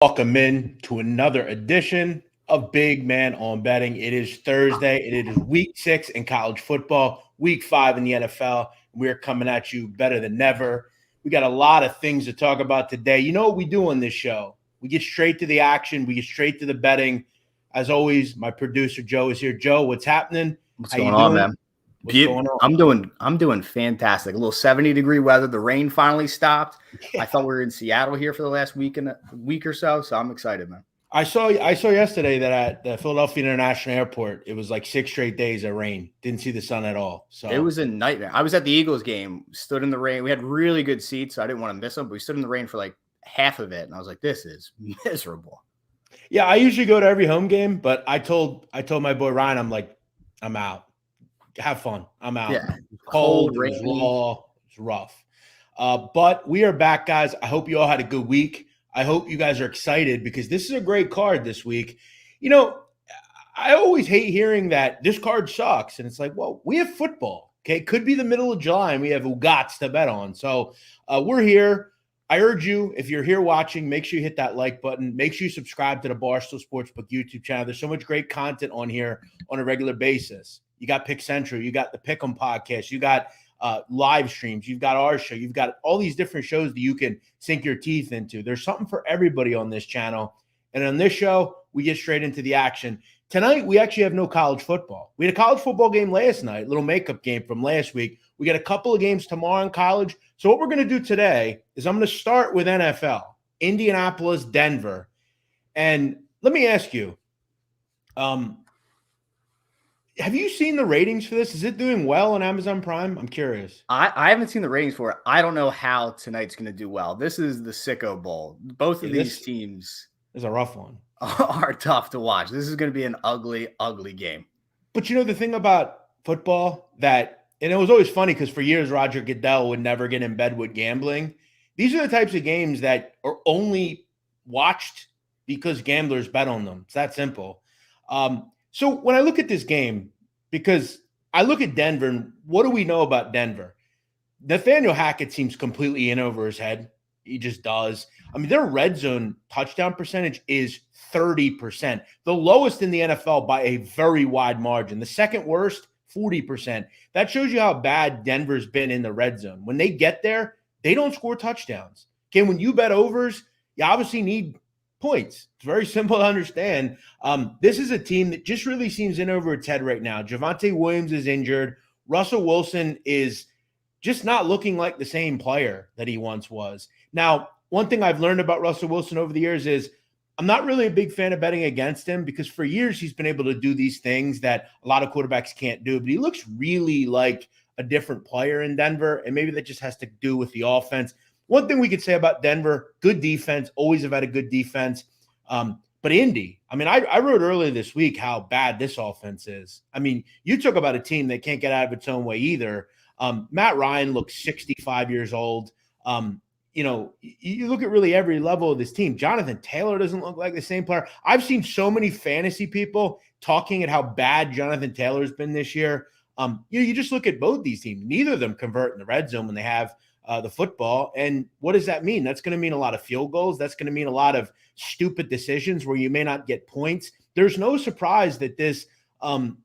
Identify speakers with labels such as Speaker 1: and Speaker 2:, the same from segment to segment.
Speaker 1: Welcome in to another edition of Big Man on Betting. It is Thursday, and it is week 6 in college football, week 5 in the NFL. We're coming at you better than ever. We got a lot of things to talk about today. You know what we do on this show? We get straight to the action. We get straight to the betting. As always, my producer Joe is here. Joe, what's happening?
Speaker 2: What's going on, man?
Speaker 1: What's going on?
Speaker 2: I'm doing fantastic. A little 70-degree weather. The rain finally stopped.
Speaker 1: Yeah.
Speaker 2: I thought we were in Seattle here for the last week or so I'm excited, man.
Speaker 1: I saw yesterday that at the Philadelphia International Airport, it was like 6 straight days of rain. Didn't see the sun at all. So
Speaker 2: it was a nightmare. I was at the Eagles game, stood in the rain. We had really good seats, so I didn't want to miss them, but we stood in the rain for like half of it, and I was like, this is miserable.
Speaker 1: Yeah, I usually go to every home game, but I told my boy Ryan, I'm like, I'm out. Have fun. I'm out.
Speaker 2: Yeah.
Speaker 1: Cold, it was raw, it was rough. But we are back, guys. I hope you all had a good week. I hope you guys are excited because this is a great card this week. You know, I always hate hearing that this card sucks. And it's like, well, we have football. Okay. It could be the middle of July and we have Ugats to bet on. So we're here. I urge you, if you're here watching, make sure you hit that like button. Make sure you subscribe to the Barstool Sportsbook YouTube channel. There's so much great content on here on a regular basis. You got Pick Central, you got the Pick'em podcast, you got live streams, you've got our show, you've got all these different shows that you can sink your teeth into. There's something for everybody on this channel. And on this show, we get straight into the action. Tonight, we actually have no college football. We had a college football game last night, little makeup game from last week. We got a couple of games tomorrow in college. So what we're going to do today is I'm going to start with NFL, Indianapolis, Denver. And let me ask you, have you seen the ratings for this? Is it doing well on Amazon Prime? I'm curious.
Speaker 2: I haven't seen the ratings for it. I don't know how tonight's going to do well. This is the Sicko Bowl. Both of these teams
Speaker 1: is a rough one.
Speaker 2: Are tough to watch. This is going to be an ugly, ugly game.
Speaker 1: But you know the thing about football that, and it was always funny because for years Roger Goodell would never get in bed with gambling. These are the types of games that are only watched because gamblers bet on them. It's that simple. So when I look at this game, because I look at Denver, and what do we know about Denver? Nathaniel Hackett seems completely in over his head. He just does. I mean, their red zone touchdown percentage is 30%, the lowest in the NFL by a very wide margin. The second worst, 40%. That shows you how bad Denver's been in the red zone. When they get there, they don't score touchdowns. Okay, when you bet overs, you obviously need points. It's very simple to understand. This is a team that just really seems in over its head right now. Javonte Williams is injured. Russell Wilson is just not looking like the same player that he once was. Now, one thing I've learned about Russell Wilson over the years is I'm not really a big fan of betting against him because for years he's been able to do these things that a lot of quarterbacks can't do, but he looks really like a different player in Denver, and maybe that just has to do with the offense. One thing we could say about Denver, good defense, always have had a good defense. But Indy, I mean, I wrote earlier this week how bad this offense is. I mean, you talk about a team that can't get out of its own way either. Matt Ryan looks 65 years old. You know, you look at really every level of this team. Jonathan Taylor doesn't look like the same player. I've seen so many fantasy people talking at how bad Jonathan Taylor's been this year. You just look at both these teams. Neither of them convert in the red zone when they have the football. And what does that mean? That's going to mean a lot of field goals. That's going to mean a lot of stupid decisions where you may not get points. There's no surprise that this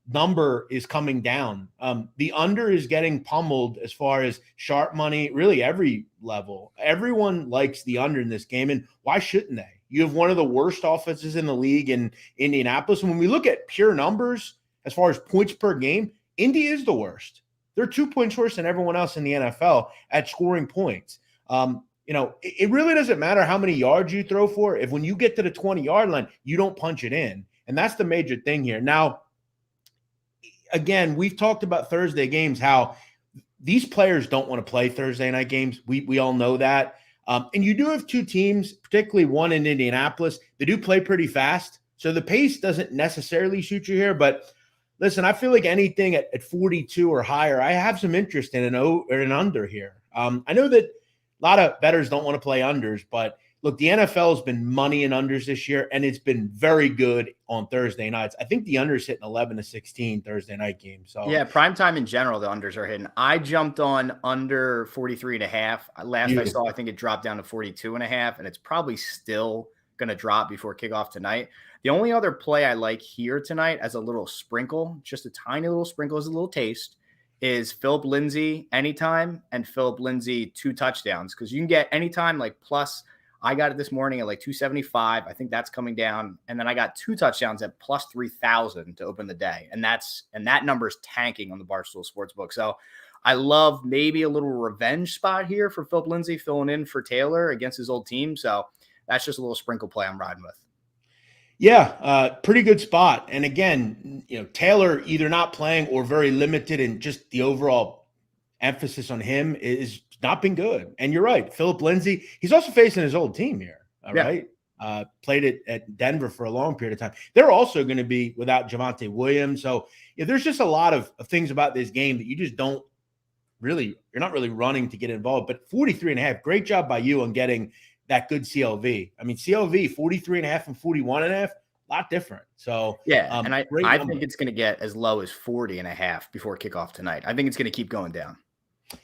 Speaker 1: number is coming down. The under is getting pummeled as far as sharp money, really every level. Everyone likes the under in this game. And why shouldn't they? You have one of the worst offenses in the league in Indianapolis. And when we look at pure numbers, as far as points per game, Indy is the worst. They're 2 points worse than everyone else in the NFL at scoring points. It really doesn't matter how many yards you throw for. If when you get to the 20-yard line, you don't punch it in. And that's the major thing here. Now, again, we've talked about Thursday games, how these players don't want to play Thursday night games. We all know that. And you do have two teams, particularly one in Indianapolis, they do play pretty fast. So the pace doesn't necessarily suit you here, but listen, I feel like anything at 42 or higher, I have some interest in an under here. I know that a lot of bettors don't want to play unders, but look, the NFL has been money in unders this year, and it's been very good on Thursday nights. I think the unders hitting 11-16 Thursday night games. So
Speaker 2: yeah, primetime in general, the unders are hitting. I jumped on under 43.5. Last I saw, I think it dropped down to 42.5, and it's probably still going to drop before kickoff tonight. The only other play I like here tonight as a little sprinkle, just a tiny little sprinkle as a little taste, is Philip Lindsay anytime and Philip Lindsay 2 touchdowns. Because you can get anytime like plus, I got it this morning at like 275. I think that's coming down. And then I got 2 touchdowns at plus 3,000 to open the day. And that number is tanking on the Barstool Sportsbook. So I love maybe a little revenge spot here for Philip Lindsay filling in for Taylor against his old team. So that's just a little sprinkle play I'm riding with.
Speaker 1: Yeah, pretty good spot. And again, Taylor either not playing or very limited, and just the overall emphasis on him is not been good. And you're right, Philip Lindsay, he's also facing his old team here, right? Played it at Denver for a long period of time. They're also going to be without Javonte Williams. So there's just a lot of things about this game that you just don't really, you're not really running to get involved. But 43.5, great job by you on getting that good CLV. I mean, CLV 43.5 and 41.5, a lot different. So
Speaker 2: and I think it's going to get as low as 40.5 before kickoff tonight. I think it's going to keep going down.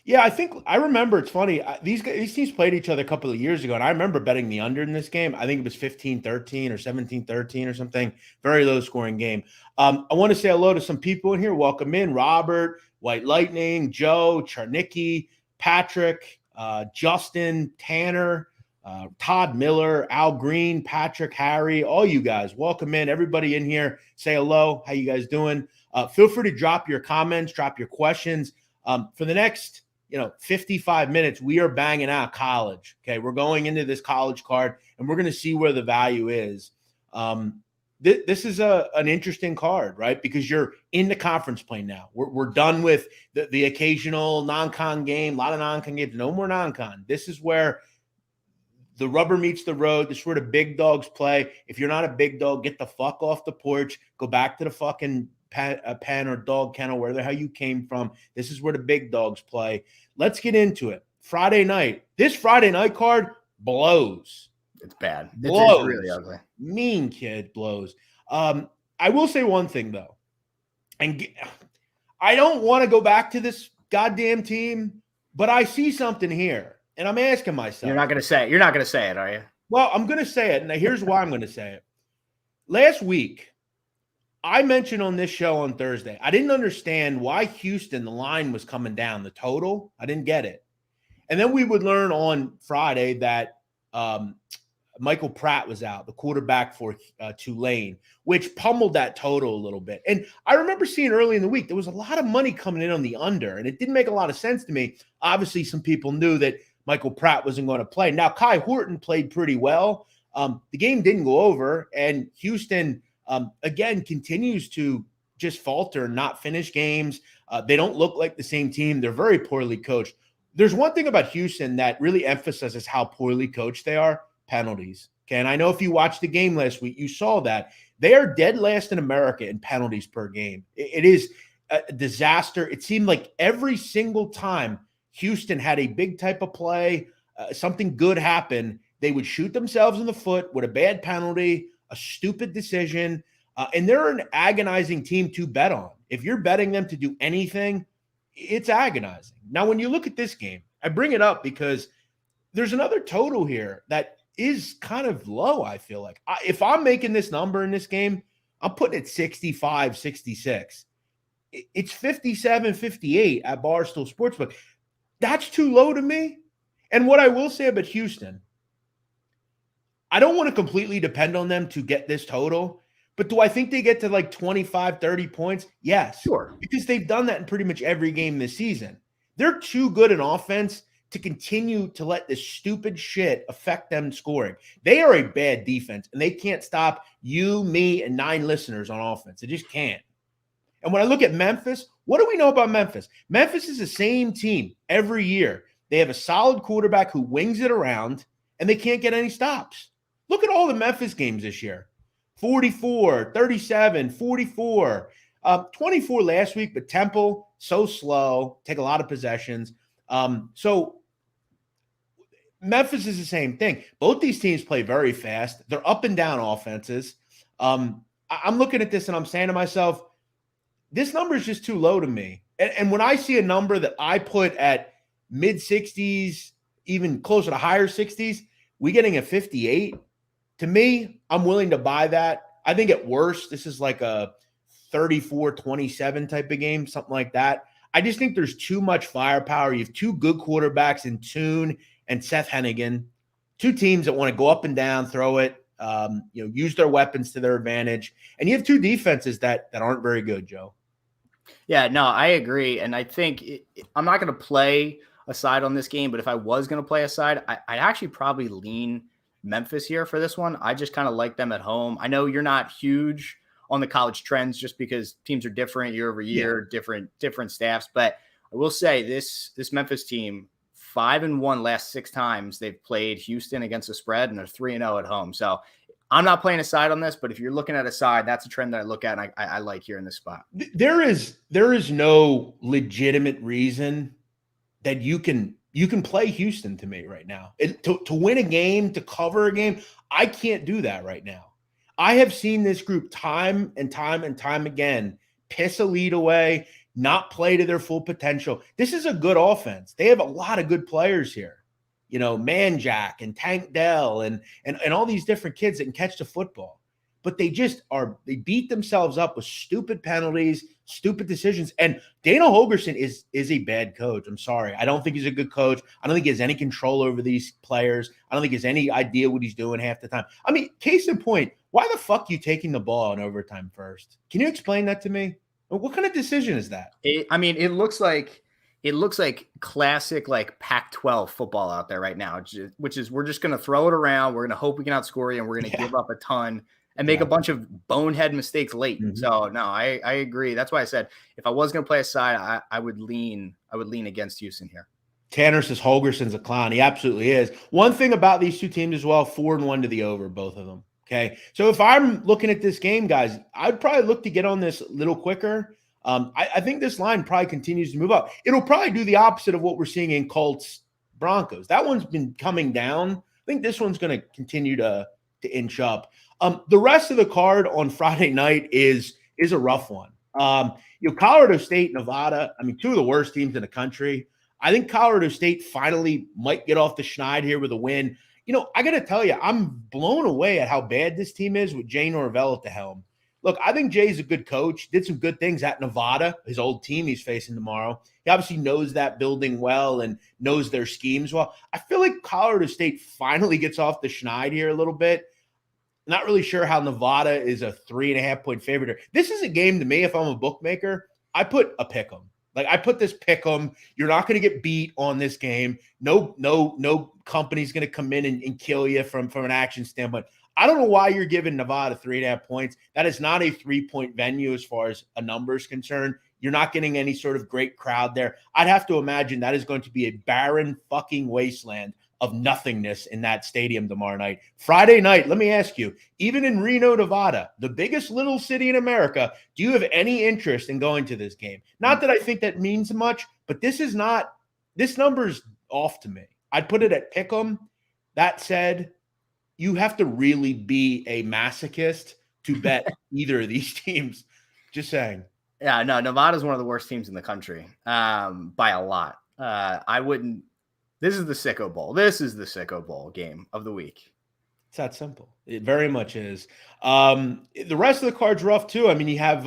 Speaker 1: Yeah, I remember. It's funny. These teams played each other a couple of years ago, and I remember betting the under in this game. I think it was 15-13 or 17-13 or something. Very low scoring game. I want to say hello to some people in here. Welcome in: Robert, White Lightning, Joe, Charnicki, Patrick, Justin, Tanner, Todd Miller, Al Green, Patrick, Harry, all you guys. Welcome in. Everybody in here, say hello. How you guys doing? Feel free to drop your comments, drop your questions. For the next, 55 minutes, we are banging out college. Okay. We're going into this college card and we're going to see where the value is. This is an interesting card, right? Because you're in the conference play now. We're done with the occasional non-con game, a lot of non-con games, no more non-con. This is where the rubber meets the road. This is where the big dogs play. If you're not a big dog, get the fuck off the porch, go back to the fucking pen or dog kennel, where the hell you came from. This is where the big dogs play. Let's get into it. Friday night. This Friday night card blows.
Speaker 2: It's bad.
Speaker 1: Blows.
Speaker 2: It's really ugly.
Speaker 1: Mean kid blows. I will say one thing though, and I don't want to go back to this goddamn team, but I see something here, and I'm asking myself.
Speaker 2: You're not going to say it, are you?
Speaker 1: Well, I'm going to say it, and here's why I'm going to say it. Last week, I mentioned on this show on Thursday, I didn't understand why Houston, the line was coming down, the total. I didn't get it. And then we would learn on Friday that Michael Pratt was out, the quarterback for Tulane, which pummeled that total a little bit. And I remember seeing early in the week, there was a lot of money coming in on the under, and it didn't make a lot of sense to me. Obviously, some people knew that Michael Pratt wasn't going to play. Now, Kai Horton played pretty well. The game didn't go over, and Houston – again, continues to just falter and not finish games. They don't look like the same team. They're very poorly coached. There's one thing about Houston that really emphasizes how poorly coached they are: penalties. Okay, and I know if you watched the game last week, you saw that. They are dead last in America in penalties per game. It is a disaster. It seemed like every single time Houston had a big type of play, something good happened, they would shoot themselves in the foot with a bad penalty, a stupid decision, and they're an agonizing team to bet on. If you're betting them to do anything, it's agonizing. Now, when you look at this game, I bring it up because there's another total here that is kind of low, I feel like. If I'm making this number in this game, I'm putting it 65, 66. It's 57, 58 at Barstool Sportsbook. That's too low to me. And what I will say about Houston, I don't want to completely depend on them to get this total, but do I think they get to like 25, 30 points? Yes.
Speaker 2: Sure.
Speaker 1: Because they've done that in pretty much every game this season. They're too good in offense to continue to let this stupid shit affect them scoring. They are a bad defense, and they can't stop you, me, and 9 listeners on offense. They just can't. And when I look at Memphis, what do we know about Memphis? Memphis is the same team every year. They have a solid quarterback who wings it around, and they can't get any stops. Look at all the Memphis games this year. 44, 37, 44, 24 last week, but Temple, so slow, take a lot of possessions. So Memphis is the same thing. Both these teams play very fast. They're up and down offenses. I'm looking at this and I'm saying to myself, this number is just too low to me. And when I see a number that I put at mid-60s, even closer to higher 60s, we getting a 58, To me, I'm willing to buy that. I think at worst, this is like a 34-27 type of game, something like that. I just think there's too much firepower. You have two good quarterbacks in Tune and Seth Hennigan, two teams that want to go up and down, throw it, use their weapons to their advantage. And you have two defenses that aren't very good, Joe.
Speaker 2: Yeah, no, I agree. And I think I'm not going to play a side on this game, but if I was going to play a side, I'd actually probably lean Memphis here for this one. I just kind of like them at home. I know you're not huge on the college trends just because teams are different year over year, different staffs. But I will say this Memphis team, 5-1 last 6 times they've played Houston against the spread, and they're 3-0 at home. So I'm not playing a side on this, but if you're looking at a side, that's a trend that I look at and I like here in this spot.
Speaker 1: There is no legitimate reason that you can play Houston to me right now. To win a game, to cover a game, I can't do that right now. I have seen this group time and time and time again piss a lead away, not play to their full potential. This is a good offense. They have a lot of good players here. Manjack and Tank Dell and all these different kids that can catch the football. But they beat themselves up with stupid penalties, stupid decisions. And Dana Holgorsen is a bad coach. I'm sorry. I don't think he's a good coach. I don't think he has any control over these players. I don't think he has any idea what he's doing half the time. I mean, case in point, why the fuck are you taking the ball in overtime first? Can you explain that to me? What kind of decision is that?
Speaker 2: It looks like classic like Pac-12 football out there right now, which is we're just going to throw it around. We're going to hope we can outscore you, and we're going to give up a ton and make a bunch of bonehead mistakes late. Mm-hmm. So no, I agree. That's why I said if I was going to play a side, I would lean against Houston here.
Speaker 1: Tanner says Holgersen's a clown. He absolutely is. One thing about these two teams as well, 4-1 to the over, both of them. Okay. So if I'm looking at this game, guys, I'd probably look to get on this a little quicker. I think this line probably continues to move up. It'll probably do the opposite of what we're seeing in Colts Broncos. That one's been coming down. I think this one's going to continue to inch up. The rest of the card on Friday night is a rough one. Colorado State, Nevada, two of the worst teams in the country. I think Colorado State finally might get off the schneid here with a win. I got to tell you, I'm blown away at how bad this team is with Jay Norvell at the helm. Look, I think Jay's a good coach, did some good things at Nevada, his old team he's facing tomorrow. He obviously knows that building well and knows their schemes well. I feel like Colorado State finally gets off the schneid here a little bit. Not really sure how Nevada is a 3.5-point favorite. This is a game to me, if I'm a bookmaker, I put a pick 'em. Like I put this pick 'em. You're not going to get beat on this game. No company's going to come in and kill you from an action standpoint. I don't know why you're giving Nevada 3.5 points. That is not a 3-point venue as far as a number is concerned. You're not getting any sort of great crowd there. I'd have to imagine that is going to be a barren fucking wasteland of nothingness in that stadium tomorrow night. Friday night, let me ask you, even in Reno, Nevada, the biggest little city in America, do you have any interest in going to this game? Not that I think that means much, but this number's off to me. I'd put it at pick 'em. That said, you have to really be a masochist to bet either of these teams. Just saying.
Speaker 2: Yeah, no, Nevada's one of the worst teams in the country by a lot. I wouldn't. This is the Sicko Bowl. This is the Sicko Bowl game of the week.
Speaker 1: It's that simple. It very much is. The rest of the card's rough too. You have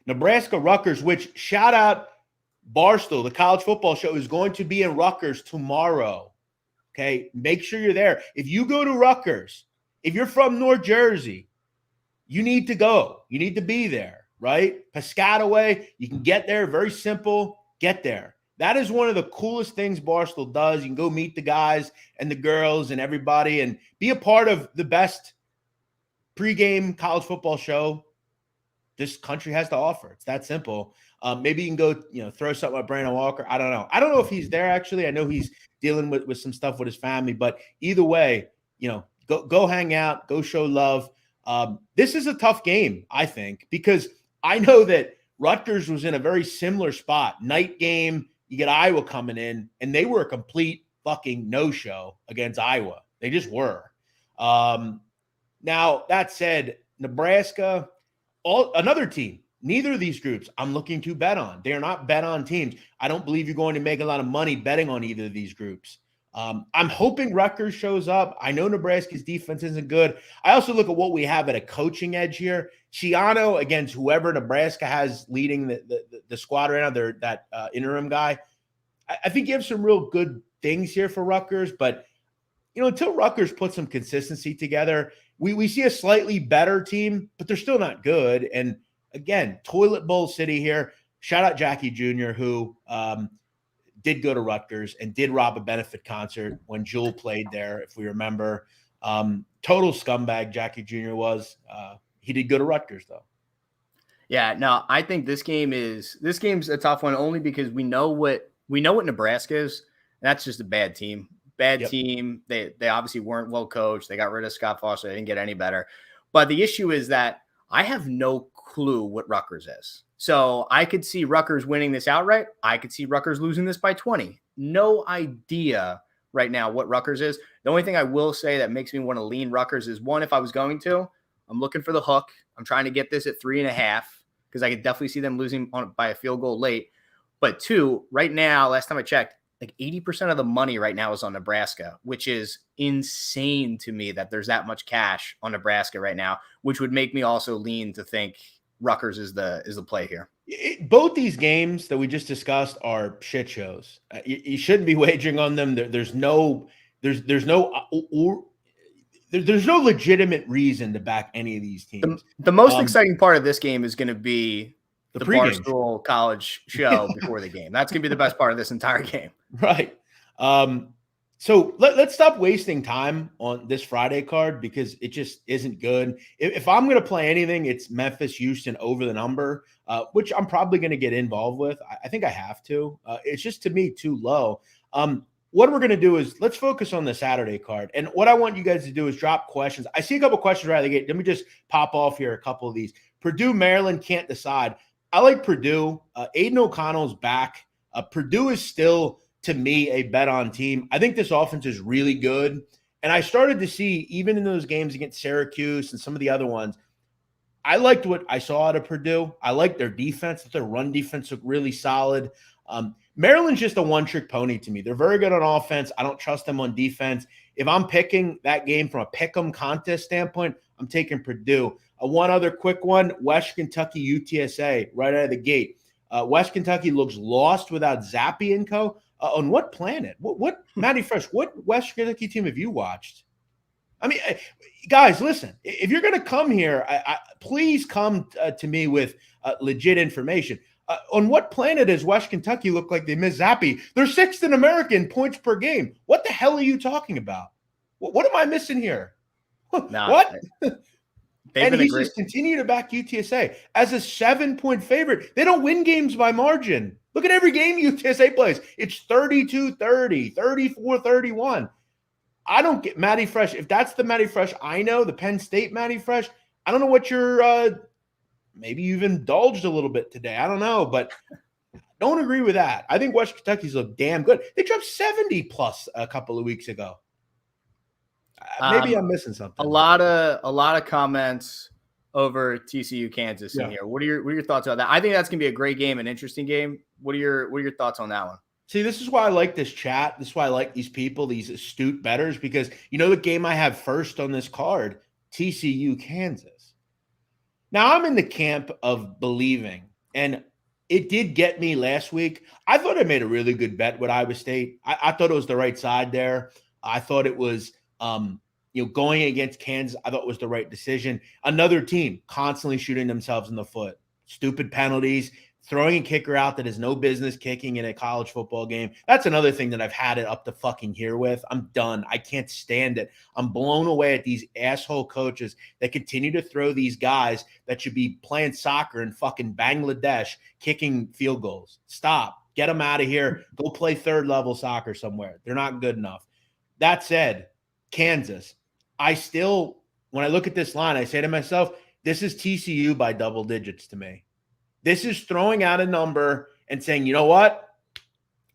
Speaker 1: Nebraska, Rutgers, which shout out Barstool, the college football show, is going to be in Rutgers tomorrow. Okay, make sure you're there. If you go to Rutgers, if you're from North Jersey, you need to go. You need to be there, right? Piscataway, you can get there. Very simple. Get there. That is one of the coolest things Barstool does. You can go meet the guys and the girls and everybody and be a part of the best pregame college football show this country has to offer. It's that simple. Maybe you can go, throw something at Brandon Walker. I don't know. I don't know if he's there, actually. I know he's dealing with some stuff with his family. But either way, go hang out, go show love. This is a tough game, I think, because I know that Rutgers was in a very similar spot. Night game, you get Iowa coming in, and they were a complete fucking no-show against Iowa. They just were. Now, that said, Nebraska, another team. Neither of these groups I'm looking to bet on. They are not bet on teams. I don't believe you're going to make a lot of money betting on either of these groups. I'm hoping Rutgers shows up. I know Nebraska's defense isn't good. I also look at what we have at a coaching edge here. Shiano against whoever Nebraska has leading the squad right now, that interim guy. I think you have some real good things here for Rutgers, but until Rutgers put some consistency together, we see a slightly better team, but they're still not good. And again, Toilet Bowl City here. Shout out Jackie Jr., who did go to Rutgers and did rob a benefit concert when Jewel played there, if we remember. Total scumbag Jackie Jr. was. He did go to Rutgers, though.
Speaker 2: Yeah, no, I think this game's a tough one only because we know what Nebraska is. And that's just a bad team. Team. They obviously weren't well coached. They got rid of Scott Foster. They didn't get any better. But the issue is that I have no clue what Rutgers is. So I could see Rutgers winning this outright. I could see Rutgers losing this by 20. No idea right now what Rutgers is. The only thing I will say that makes me want to lean Rutgers is, one, if I was going to, I'm looking for the hook. I'm trying to get this at 3.5 because I could definitely see them losing by a field goal late. But two, right now, last time I checked, like 80% of the money right now is on Nebraska, which is insane to me that there's that much cash on Nebraska right now, which would make me also lean to think Rutgers is the play here.
Speaker 1: Both these games that we just discussed are shit shows. You shouldn't be wagering on them. There's no legitimate reason to back any of these teams.
Speaker 2: The most exciting part of this game is going to be the Barstool College show before the game. That's going to be the best part of this entire game.
Speaker 1: Right. So let's stop wasting time on this Friday card because it just isn't good. If I'm going to play anything, it's Memphis, Houston over the number, which I'm probably going to get involved with. I think I have to. It's just, to me, too low. What we're going to do is let's focus on the Saturday card. And what I want you guys to do is drop questions. I see a couple questions right out of the gate. Let me just pop off here a couple of these. Purdue, Maryland, can't decide. I like Purdue. Aiden O'Connell's back. Purdue is still, to me, a bet-on team. I think this offense is really good. And I started to see, even in those games against Syracuse and some of the other ones, I liked what I saw out of Purdue. I liked their defense. Their run defense looked really solid. Maryland's just a one-trick pony to me. They're very good on offense. I don't trust them on defense. If I'm picking that game from a pick-em contest standpoint, I'm taking Purdue. One other quick one, West Kentucky UTSA right out of the gate. West Kentucky looks lost without Zappy and co. On what planet? What Matty Fresh, what West Kentucky team have you watched? I mean, guys, listen, if you're going to come here, please come to me with legit information. On what planet does West Kentucky look like they miss Zappy? They're sixth in America in points per game. What the hell are you talking about? What am I missing here? What? And he's just continue to back UTSA as a 7-point favorite. They don't win games by margin. Look at every game UTSA plays. It's 32-30, 34-31. I don't get Matty Fresh. If that's the Matty Fresh I know, the Penn State Matty Fresh, I don't know what you're maybe you've indulged a little bit today. I don't know, but don't agree with that. I think West Kentucky's look damn good. They dropped 70+ a couple of weeks ago. Maybe I'm missing something.
Speaker 2: A lot of comments over TCU Kansas in here. What are your thoughts on that? I think that's gonna be a great game, an interesting game. What are your thoughts on that one?
Speaker 1: See, this is why I like this chat. This is why I like these people, these astute bettors, because the game I have first on this card, TCU Kansas. Now I'm in the camp of believing, and it did get me last week. I thought I made a really good bet with Iowa State. I thought it was the right side there. I thought it was going against Kansas, I thought was the right decision. Another team constantly shooting themselves in the foot. Stupid penalties, throwing a kicker out that has no business kicking in a college football game. That's another thing that I've had it up to fucking here with. I'm done. I can't stand it. I'm blown away at these asshole coaches that continue to throw these guys that should be playing soccer in fucking Bangladesh kicking field goals. Stop. Get them out of here. Go play third level soccer somewhere. They're not good enough. That said, Kansas, when I look at this line, I say to myself, this is TCU by double digits to me. This is throwing out a number and saying, you know what?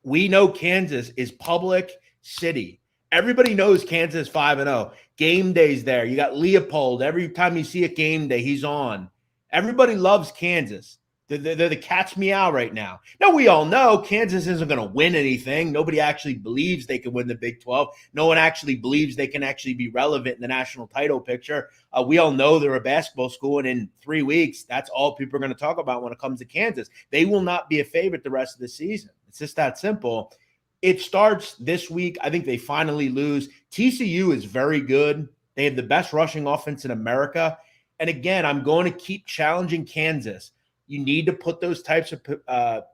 Speaker 1: We know Kansas is public city. Everybody knows Kansas 5-0. Game day's there. You got Leopold. Every time you see a game day, he's on. Everybody loves Kansas. They're the cat's meow right now. Now, we all know Kansas isn't going to win anything. Nobody actually believes they can win the Big 12. No one actually believes they can actually be relevant in the national title picture. We all know they're a basketball school, and in 3 weeks, that's all people are going to talk about when it comes to Kansas. They will not be a favorite the rest of the season. It's just that simple. It starts this week. I think they finally lose. TCU is very good. They have the best rushing offense in America. And again, I'm going to keep challenging Kansas. You need to put those types of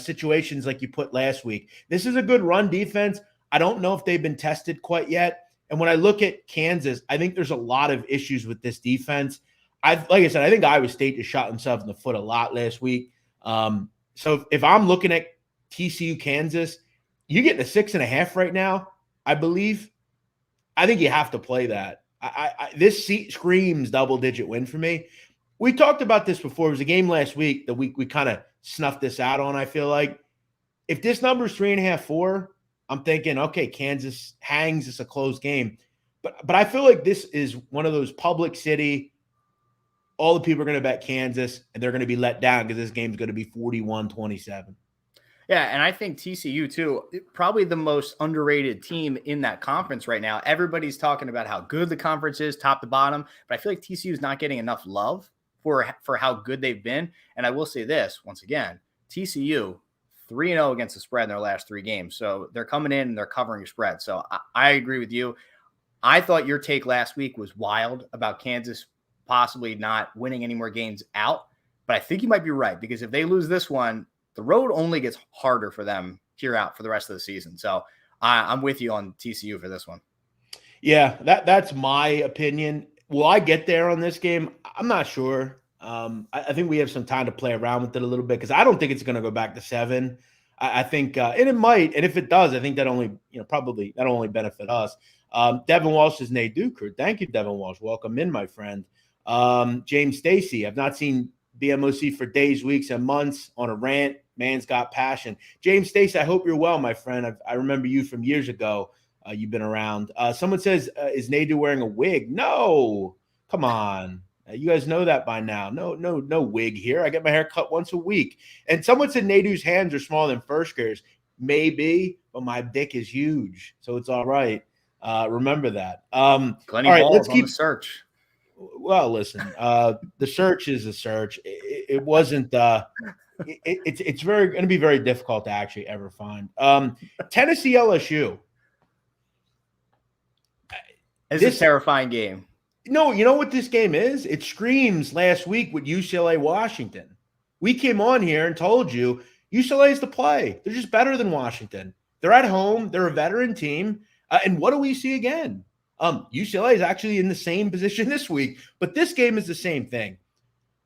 Speaker 1: situations like you put last week. This is a good run defense. I don't know if they've been tested quite yet. And when I look at Kansas, I think there's a lot of issues with this defense. Like I said, I think Iowa State just shot themselves in the foot a lot last week. So if I'm looking at TCU Kansas, you get the 6.5 right now, I believe. I think you have to play that. This seat screams double-digit win for me. We talked about this before. It was a game last week that we kind of snuffed this out on, I feel like. If this number is 3.5, 4, I'm thinking, okay, Kansas hangs. It's a close game. But I feel like this is one of those public city, all the people are going to bet Kansas, and they're going to be let down because this game's going to be 41-27.
Speaker 2: Yeah, and I think TCU, too, probably the most underrated team in that conference right now. Everybody's talking about how good the conference is, top to bottom, but I feel like TCU is not getting enough love for how good they've been. And I will say this, once again, TCU, 3-0 against the spread in their last 3 games. So they're coming in and they're covering a spread. So I agree with you. I thought your take last week was wild about Kansas possibly not winning any more games out, but I think you might be right, because if they lose this one, the road only gets harder for them here out for the rest of the season. So I'm with you on TCU for this one.
Speaker 1: Yeah, that's my opinion. Will I get there on this game? I'm not sure. I think we have some time to play around with it a little bit, because I don't think it's going to go back to 7. I think, and it might, and if it does, I think that only, probably that'll only benefit us. Devin Walsh is Nadu crew. Thank you, Devin Walsh. Welcome in, my friend. James Stacy, I've not seen BMOC for days, weeks, and months on a rant. Man's got passion. James Stacy, I hope you're well, my friend. I remember you from years ago. You've been around. Someone says, is Nadu wearing a wig? No, come on. You guys know that by now. No wig here. I get my hair cut once a week. And someone said Nadu's hands are smaller than first graders. Maybe, but my dick is huge, so it's all right. Remember that.
Speaker 2: Plenty
Speaker 1: all right,
Speaker 2: balls
Speaker 1: let's
Speaker 2: on
Speaker 1: keep
Speaker 2: the search.
Speaker 1: Well, listen, the search is a search. It wasn't. It's going to be very difficult to actually ever find. Tennessee LSU.
Speaker 2: It's a terrifying game.
Speaker 1: No, you know what this game is? It screams last week with UCLA Washington. We came on here and told you UCLA is the play. They're just better than Washington. They're at home. They're a veteran team. And what do we see again? UCLA is actually in the same position this week, but this game is the same thing.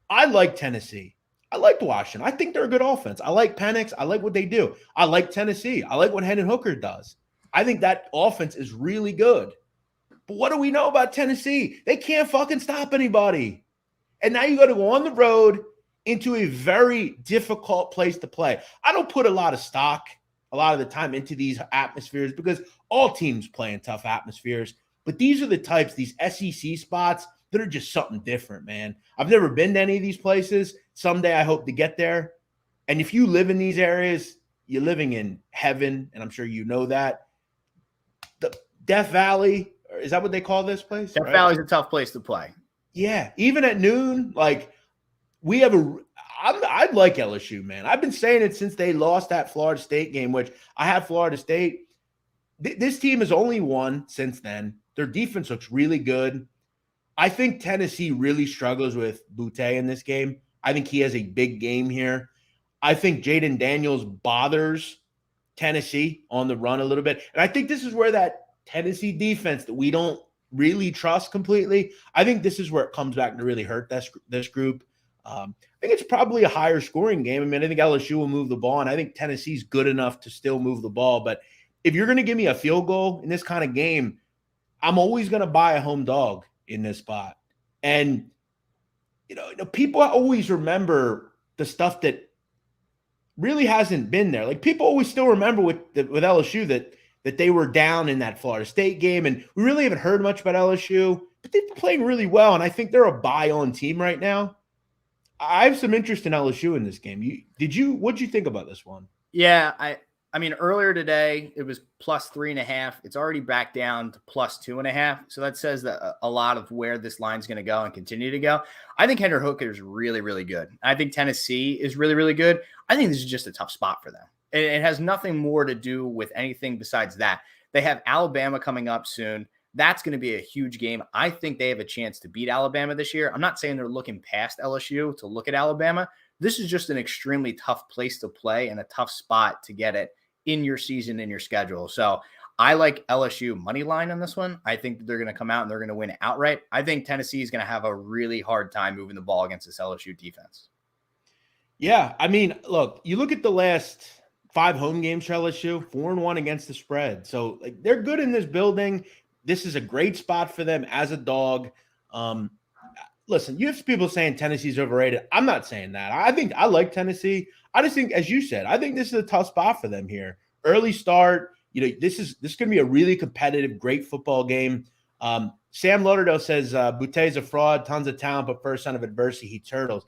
Speaker 1: I like Tennessee. I like Washington. I think they're a good offense. I like Penix. I like what they do. I like Tennessee. I like what Hendon Hooker does. I think that offense is really good. But what do we know about Tennessee? They can't fucking stop anybody. And now you got to go on the road into a very difficult place to play. I don't put a lot of stock a lot of the time into these atmospheres, because all teams play in tough atmospheres. But these are the types, these SEC spots, that are just something different, man. I've never been to any of these places. Someday I hope to get there. And if you live in these areas, you're living in heaven, and I'm sure you know that. The Death Valley, is that what they call this place?
Speaker 2: Death Valley is a tough place to play.
Speaker 1: Yeah, even at noon, like we have I'd like LSU, man. I've been saying it since they lost that Florida State game, which I had Florida State. This team has only won since then. Their defense looks really good. I think Tennessee really struggles with Butte in this game. I think he has a big game here. I think Jaden Daniels bothers Tennessee on the run a little bit. And I think this is where that Tennessee defense that we don't really trust completely, I think this is where it comes back to really hurt this group. I think it's probably a higher scoring game. I mean, I think LSU will move the ball, and I think Tennessee's good enough to still move the ball. But if you're going to give me a field goal in this kind of game, I'm always going to buy a home dog in this spot. And, people always remember the stuff that really hasn't been there. Like, people always still remember with LSU that they were down in that Florida State game, and we really haven't heard much about LSU, but they've been playing really well, and I think they're a buy-on team right now. I have some interest in LSU in this game. What'd you think about this one?
Speaker 2: Yeah, I mean, earlier today it was +3.5. It's already back down to +2.5. So that says that a lot of where this line's going to go and continue to go. I think Hendon Hooker is really, really good. I think Tennessee is really, really good. I think this is just a tough spot for them. It has nothing more to do with anything besides that. They have Alabama coming up soon. That's going to be a huge game. I think they have a chance to beat Alabama this year. I'm not saying they're looking past LSU to look at Alabama. This is just an extremely tough place to play and a tough spot to get it in your season, in your schedule. So I like LSU money line on this one. I think that they're going to come out and they're going to win outright. I think Tennessee is going to have a really hard time moving the ball against this LSU defense.
Speaker 1: Yeah, I mean, look, you look at the last 5 home games for LSU, 4-1 against the spread. So like they're good in this building. This is a great spot for them as a dog. Listen, you have people saying Tennessee's overrated. I'm not saying that. I think I like Tennessee. I just think, as you said, I think this is a tough spot for them here. Early start. This is going to be a really competitive, great football game. Sam Lauderdale says Boutet's a fraud, tons of talent, but first son of adversity, he turtles.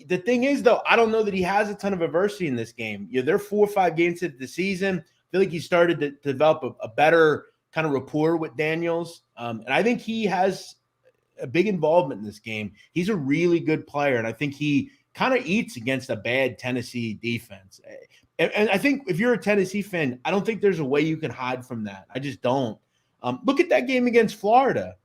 Speaker 1: The thing is, though, I don't know that he has a ton of adversity in this game. They're 4 or 5 games into the season. I feel like he started to develop a better kind of rapport with Daniels. And I think he has a big involvement in this game. He's a really good player, and I think he kind of eats against a bad Tennessee defense. And I think if you're a Tennessee fan, I don't think there's a way you can hide from that. I just don't. Look at that game against Florida.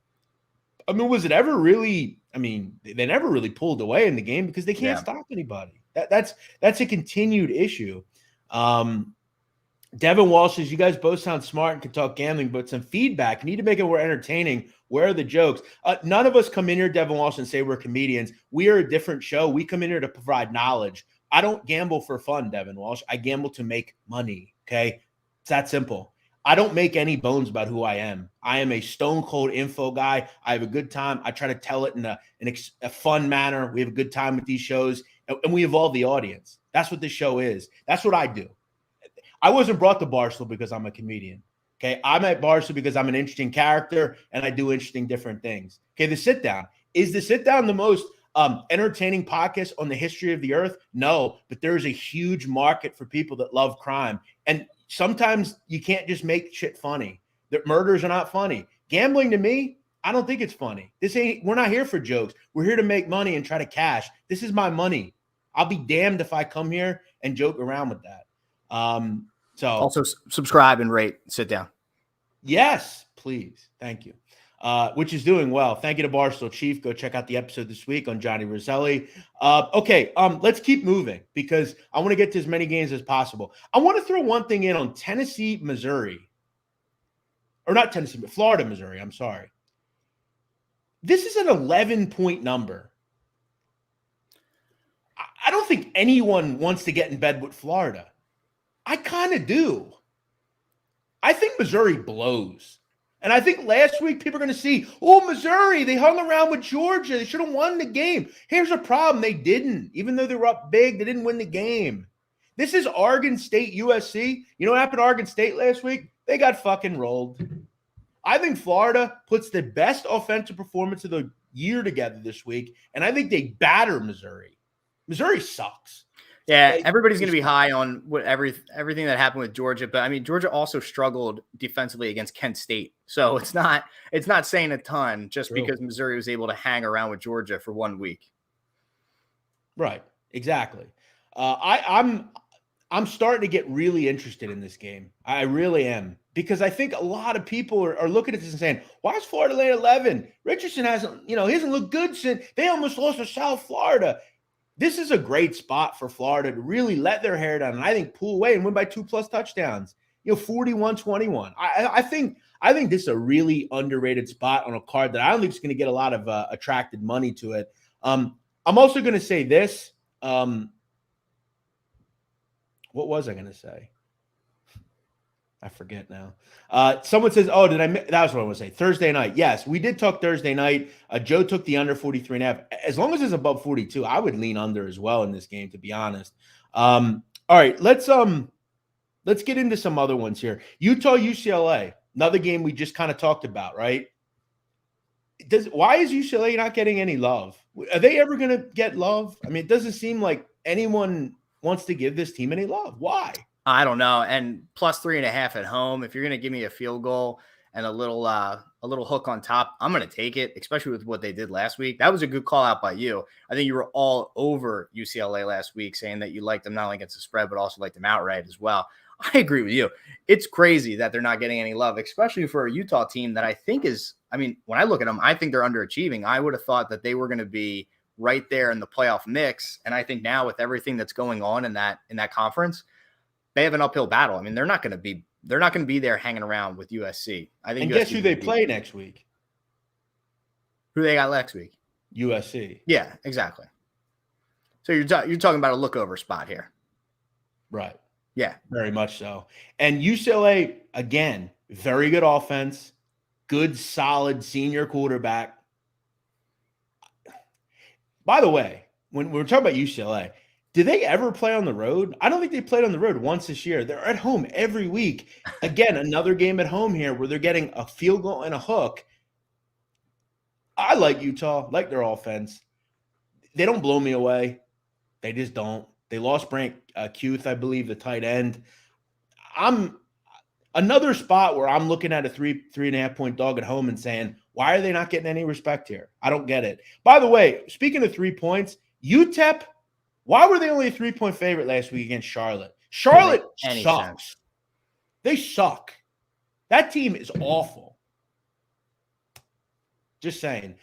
Speaker 1: I mean, was it ever really – I mean, they never really pulled away in the game because they can't stop anybody. That's a continued issue. Devin Walsh says, you guys both sound smart and can talk gambling, but some feedback. You need to make it more entertaining. Where are the jokes? None of us come in here, Devin Walsh, and say we're comedians. We are a different show. We come in here to provide knowledge. I don't gamble for fun, Devin Walsh. I gamble to make money, okay? It's that simple. I don't make any bones about who I am. I am a stone-cold info guy. I have a good time. I try to tell it in a fun manner. We have a good time with these shows, and we evolve the audience. That's what this show is. That's what I do. I wasn't brought to Barstool because I'm a comedian. Okay, I'm at Barstool because I'm an interesting character and I do interesting different things. Okay, the sit down. Is the sit down the most entertaining podcast on the history of the earth? No, but there's a huge market for people that love crime. And sometimes you can't just make shit funny. The murders are not funny. Gambling to me, I don't think it's funny. We're not here for jokes. We're here to make money and try to cash. This is my money. I'll be damned if I come here and joke around with that. So
Speaker 2: also subscribe and rate, sit down.
Speaker 1: Yes, please. Thank you. Which is doing well. Thank you to Barstool Chief. Go check out the episode this week on Johnny Roselli. Okay. Let's keep moving because I want to get to as many games as possible. I want to throw one thing in on Tennessee, Missouri, or not Tennessee, but Florida, Missouri. I'm sorry. This is an 11-point number. I don't think anyone wants to get in bed with Florida. I kind of do. I think Missouri blows. And I think last week people are going to see, oh, Missouri, they hung around with Georgia. They should have won the game. Here's the problem. They didn't. Even though they were up big, they didn't win the game. This is Oregon State, USC. You know what happened to Oregon State last week? They got fucking rolled. I think Florida puts the best offensive performance of the year together this week, and I think they batter Missouri. Missouri sucks.
Speaker 2: Yeah, everybody's going to be high on everything that happened with Georgia, but I mean Georgia also struggled defensively against Kent State, so it's not saying a ton just because Missouri was able to hang around with Georgia for 1 week.
Speaker 1: Right, exactly. I'm starting to get really interested in this game. I really am because I think a lot of people are looking at this and saying, "Why is Florida laying 11? Richardson hasn't, he hasn't looked good since they almost lost to South Florida." This is a great spot for Florida to really let their hair down and I think pull away and win by 2+ touchdowns. 41-21. I think this is a really underrated spot on a card that I don't think is going to get a lot of attracted money to it. I'm also going to say this. What was I going to say? I forget now. Someone says, oh, that was what I want to say. Thursday night. Yes, we did talk Thursday night. Joe took the under 43.5. As long as it's above 42, I would lean under as well in this game, to be honest. All right, let's get into some other ones here. Utah, UCLA, another game we just kind of talked about, right? Why is UCLA not getting any love? Are they ever going to get love? I mean, it doesn't seem like anyone wants to give this team any love. Why?
Speaker 2: I don't know. And plus 3.5 at home. If you're going to give me a field goal and a little hook on top, I'm going to take it, especially with what they did last week. That was a good call out by you. I think you were all over UCLA last week, saying that you liked them not only against the spread, but also liked them outright as well. I agree with you. It's crazy that they're not getting any love, especially for a Utah team that I think is, I mean, when I look at them, I think they're underachieving. I would have thought that they were going to be right there in the playoff mix. And I think now with everything that's going on in that conference, they have an uphill battle. I mean, they're not going to be there hanging around with USC. I think.
Speaker 1: And
Speaker 2: USC
Speaker 1: guess who they play next week?
Speaker 2: Who they got next week?
Speaker 1: USC.
Speaker 2: Yeah, exactly. So you're talking about a lookover spot here.
Speaker 1: Right.
Speaker 2: Yeah,
Speaker 1: very much so. And UCLA, again, very good offense, good, solid senior quarterback. By the way, when we're talking about UCLA, did they ever play on the road? I don't think they played on the road once this year. They're at home every week. Again, another game at home here where they're getting a field goal and a hook. I like Utah, like their offense. They don't blow me away. They just don't. They lost Brant Kuth, I believe, the tight end. I'm another spot where I'm looking at a 3.5 point dog at home and saying, why are they not getting any respect here? I don't get it. By the way, speaking of 3 points, UTEP, why were they only a 3-point favorite last week against Charlotte? Charlotte sucks. They suck. That team is awful. Just saying.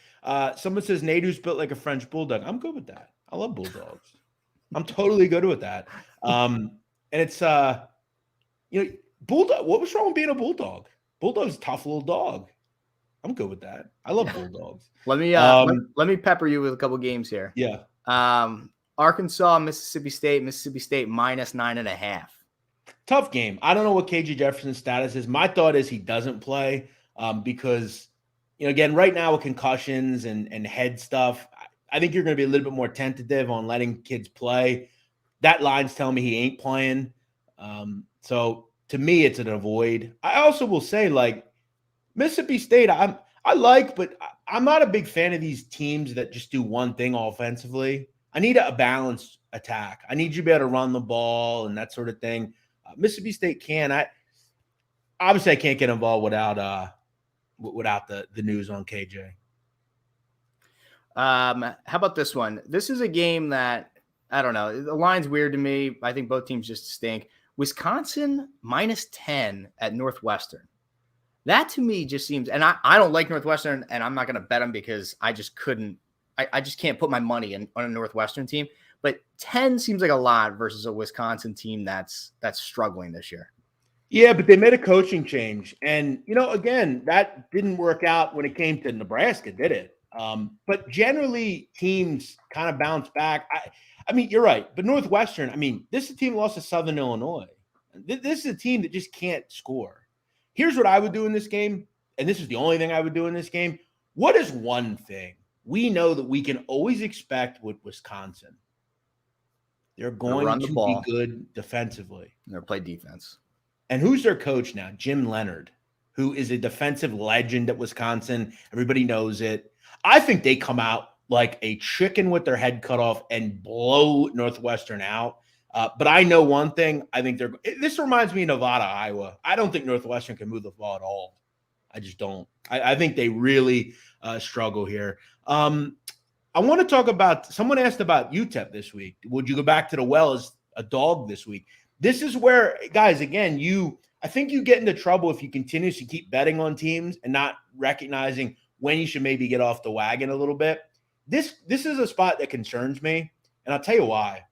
Speaker 1: Someone says Nadu's built like a French bulldog. I'm good with that. I love bulldogs. I'm totally good with that. And it's, bulldog. What was wrong with being a bulldog? Bulldog's a tough little dog. I'm good with that. I love bulldogs.
Speaker 2: Let me pepper you with a couple games here.
Speaker 1: Yeah.
Speaker 2: Arkansas, Mississippi State minus 9.5.
Speaker 1: Tough game. I don't know what KJ Jefferson's status is. My thought is he doesn't play because, again, right now with concussions and head stuff, I think you're going to be a little bit more tentative on letting kids play. That line's telling me he ain't playing. So to me, it's an avoid. I also will say, like, Mississippi State, I like, but I'm not a big fan of these teams that just do one thing offensively. I need a balanced attack. I need you to be able to run the ball and that sort of thing. Mississippi State can. Obviously I can't get involved without the news on KJ.
Speaker 2: How about this one? This is a game that, I don't know, the line's weird to me. I think both teams just stink. Wisconsin minus 10 at Northwestern. That to me just seems, and I don't like Northwestern, and I'm not going to bet them because I just can't put my money on a Northwestern team. But 10 seems like a lot versus a Wisconsin team that's struggling this year.
Speaker 1: Yeah, but they made a coaching change. And, again, that didn't work out when it came to Nebraska, did it? But generally, teams kind of bounce back. I mean, you're right. But Northwestern, this is a team that lost to Southern Illinois. This is a team that just can't score. Here's what I would do in this game, and this is the only thing I would do in this game. What is one thing we know that we can always expect with Wisconsin? They're going to be good defensively.
Speaker 2: They're play defense.
Speaker 1: And who's their coach now? Jim Leonard, who is a defensive legend at Wisconsin. Everybody knows it. I think they come out like a chicken with their head cut off and blow Northwestern out. But I know one thing. I think this reminds me of Nevada, Iowa. I don't think Northwestern can move the ball at all. I just don't. I think they really struggle here. I want to talk about, someone asked about UTEP this week. Would you go back to the well as a dog this week? This is where, guys, again, I think you get into trouble if you continuously keep betting on teams and not recognizing when you should maybe get off the wagon a little bit. This is a spot that concerns me, and I'll tell you why.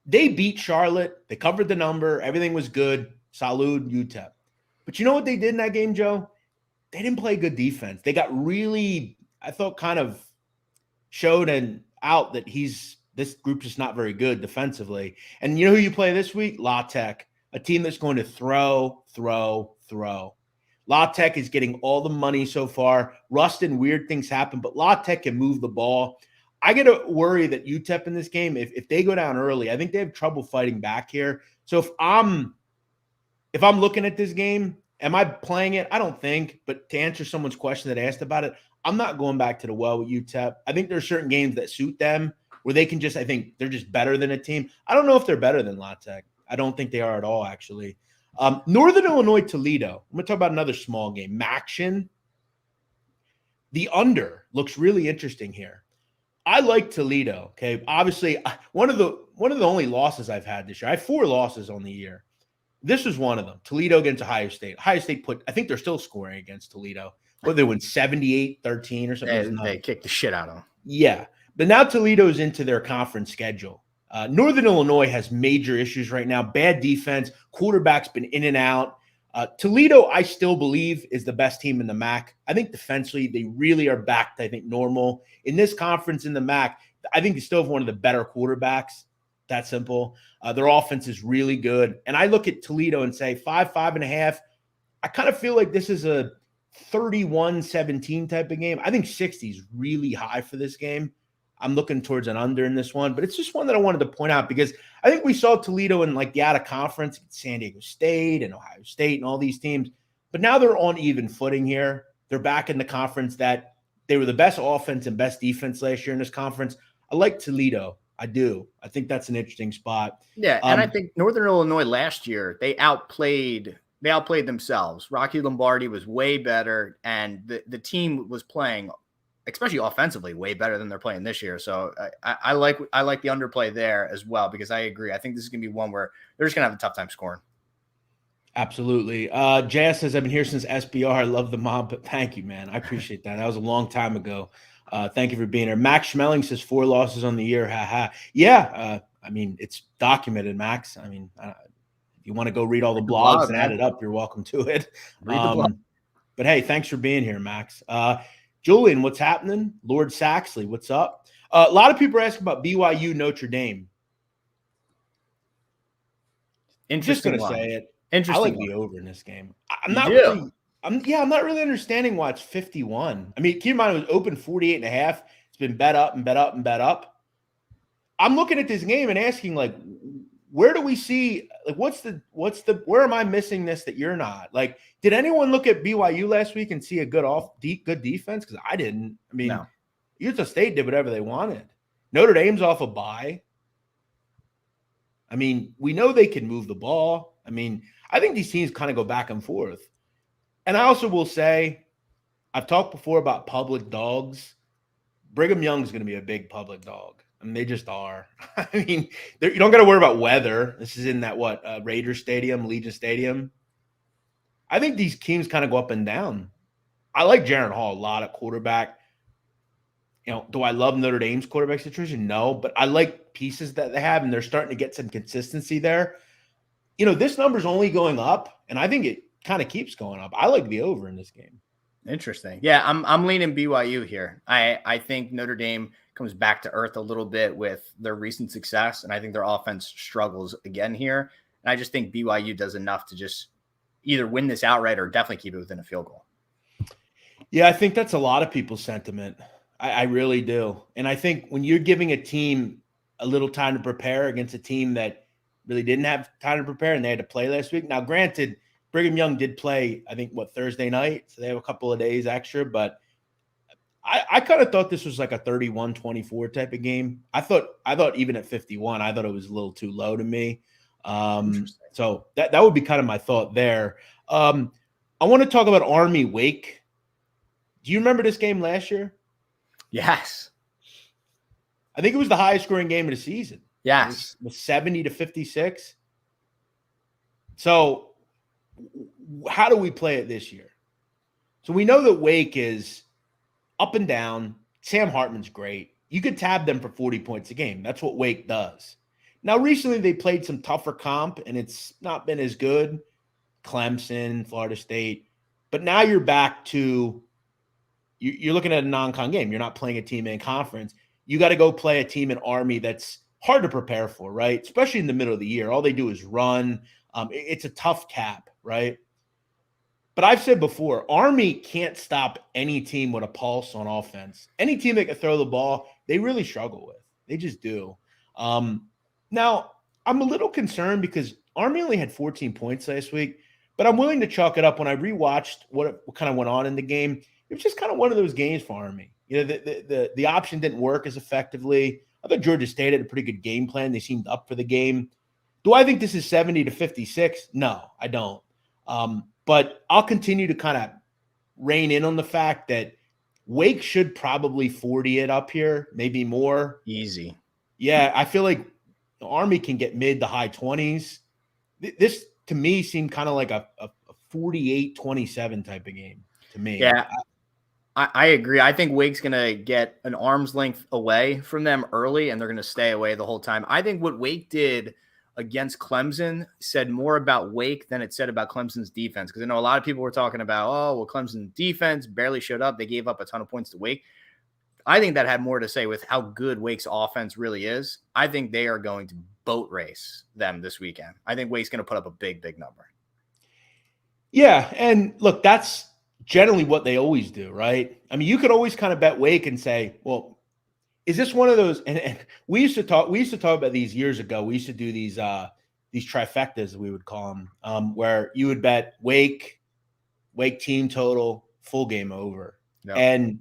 Speaker 1: They beat Charlotte. They covered the number. Everything was good. Salud, UTEP. But you know what they did in that game, Joe? They didn't play good defense. They got really, I thought, kind of showed and out that this group's just not very good defensively. And you know who you play this week? La Tech, a team that's going to throw. La Tech is getting all the money so far. Rust and weird things happen, but La Tech can move the ball. I get to worry that UTEP in this game, if they go down early, I think they have trouble fighting back here. So if I'm looking at this game, am I playing it? I don't think. But to answer someone's question that asked about it, I'm not going back to the well with UTEP. I think there are certain games that suit them where they can just, I think they're just better than a team. I don't know if they're better than La Tech. I don't think they are at all, actually. Northern Illinois, Toledo. I'm going to talk about another small game. Maction. The under looks really interesting here. I like Toledo. Okay. Obviously, one of the only losses I've had this year. I have 4 losses on the year. This was one of them. Toledo against Ohio State. Ohio State I think they're still scoring against Toledo. Well, they win 78-13 or something.
Speaker 2: They kicked the shit out of them.
Speaker 1: Yeah. But now Toledo's into their conference schedule. Northern Illinois has major issues right now. Bad defense. Quarterback's been in and out. Toledo, I still believe, is the best team in the MAC. I think defensively, they really are back to, I think, normal. In this conference in the MAC, I think they still have one of the better quarterbacks. That simple. Their offense is really good. And I look at Toledo and say 5.5. I kind of feel like this is a 31-17 type of game. I think 60 is really high for this game. I'm looking towards an under in this one, but it's just one that I wanted to point out because I think we saw Toledo in like the out of conference, San Diego State and Ohio State and all these teams, but now they're on even footing here. They're back in the conference that they were the best offense and best defense last year in this conference. I like Toledo. I do. I think that's an interesting spot.
Speaker 2: Yeah, and I think Northern Illinois last year, they outplayed themselves. Rocky Lombardi was way better, and the team was playing, especially offensively, way better than they're playing this year. So I like the underplay there as well because I agree. I think this is going to be one where they're just going to have a tough time scoring.
Speaker 1: Absolutely. JS says, I've been here since SBR. I love the mob, but thank you, man. I appreciate that. That was a long time ago. Thank you for being here. Max Schmeling says 4 losses on the year. Yeah. I mean, it's documented, Max. I mean, if you want to go read all the blogs and add it up, you're welcome to it. But hey, thanks for being here, Max. Julian, what's happening? Lord Saxley, what's up? A lot of people are asking about BYU Notre Dame.
Speaker 2: Interesting.
Speaker 1: I'm just going to say it.
Speaker 2: Interesting.
Speaker 1: I like the over in this game. I'm not really understanding why it's 51. I mean, keep in mind it was open 48.5. It's been bet up and bet up and bet up. I'm looking at this game and asking, like, where do we see, like, where am I missing this that you're not? Like, did anyone look at BYU last week and see a good defense? Because I didn't. I mean,
Speaker 2: no.
Speaker 1: Utah State did whatever they wanted. Notre Dame's off a bye. I mean, we know they can move the ball. I mean, I think these teams kind of go back and forth. And I also will say, I've talked before about public dogs. Brigham Young's going to be a big public dog. I mean, they just are. I mean, you don't got to worry about weather. This is in that, Raiders Stadium, Legion Stadium. I think these teams kind of go up and down. I like Jaron Hall a lot at quarterback. You know, do I love Notre Dame's quarterback situation? No, but I like pieces that they have, and they're starting to get some consistency there. You know, this number's only going up, and I think it kind of keeps going up. I like the over in this game.
Speaker 2: Interesting. Yeah, I'm leaning BYU here. I think Notre Dame comes back to earth a little bit with their recent success, and I think their offense struggles again here. And I just think BYU does enough to just either win this outright or definitely keep it within a field goal.
Speaker 1: Yeah, I think that's a lot of people's sentiment. I really do. And I think when you're giving a team a little time to prepare against a team that really didn't have time to prepare and they had to play last week. Now, granted, Brigham Young did play, I think, Thursday night. So they have a couple of days extra. But I kind of thought this was like a 31-24 type of game. I thought even at 51, I thought it was a little too low to me. So that would be kind of my thought there. I want to talk about Army Wake. Do you remember this game last year?
Speaker 2: Yes.
Speaker 1: I think it was the highest scoring game of the season.
Speaker 2: Yes.
Speaker 1: It was 70-56. So how do we play it this year? So we know that Wake is up and down. Sam Hartman's great. You could tab them for 40 points a game. That's what Wake does. Now, recently they played some tougher comp, and it's not been as good. Clemson, Florida State. But now you're back to you're looking at a non-con game. You're not playing a team in conference. You got to go play a team in Army that's hard to prepare for, right? Especially in the middle of the year. All they do is run. It's a tough cap, right? But I've said before, Army can't stop any team with a pulse on offense. Any team that can throw the ball, they really struggle with. They just do. Now, I'm a little concerned because Army only had 14 points last week, but I'm willing to chalk it up. When I rewatched what kind of went on in the game, it was just kind of one of those games for Army. You know, the option didn't work as effectively. I thought Georgia State had a pretty good game plan. They seemed up for the game. Do I think this is 70-56? No, I don't. But I'll continue to kind of rein in on the fact that Wake should probably 40 it up here, maybe more.
Speaker 2: Easy.
Speaker 1: Yeah, I feel like the Army can get mid to high 20s. This, to me, seemed kind of like a 48-27 type of game to me.
Speaker 2: Yeah, I agree. I think Wake's going to get an arm's length away from them early, and they're going to stay away the whole time. I think what Wake did against Clemson said more about Wake than it said about Clemson's defense. Because I know a lot of people were talking about, oh, well, Clemson's defense barely showed up. They gave up a ton of points to Wake. I think that had more to say with how good Wake's offense really is. I think they are going to boat race them this weekend. I think Wake's going to put up a big, big number.
Speaker 1: Yeah, and look, that's generally what they always do, right? I mean, you could always kind of bet Wake and say, well, is this one of those? And we used to talk about these years ago. We used to do these trifectas, we would call them, where you would bet Wake team total, full game over. Yep. And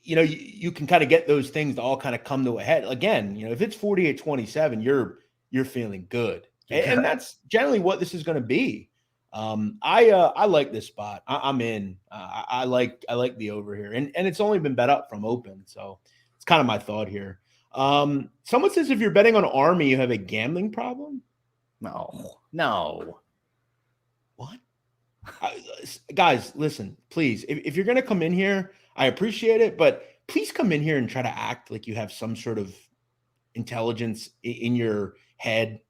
Speaker 1: you know, you can kind of get those things to all kind of come to a head. Again, you know, if it's 48-27, you're feeling good. And that's generally what this is going to be. I like this spot. I'm in. I like the over here. And it's only been bet up from open. So it's kind of my thought here. Someone says if you're betting on Army, you have a gambling problem.
Speaker 2: No.
Speaker 1: What? Guys, listen, please. If you're going to come in here, I appreciate it, but please come in here and try to act like you have some sort of intelligence in your head,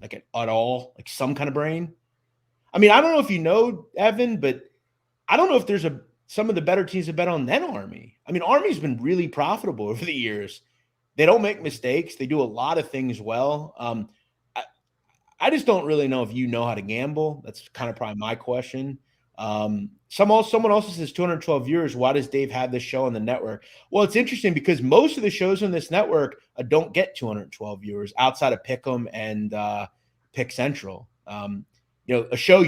Speaker 1: like at all, like some kind of brain. I mean, I don't know if you know, Evan, but I don't know if there's some of the better teams to bet on than Army. I mean, Army's been really profitable over the years. They don't make mistakes. They do a lot of things well. I just don't really know if you know how to gamble. That's kind of probably my question. Someone also says 212 viewers. Why does Dave have this show on the network? Well, it's interesting because most of the shows on this network don't get 212 viewers outside of Pick'em and Pick Central. You know, a show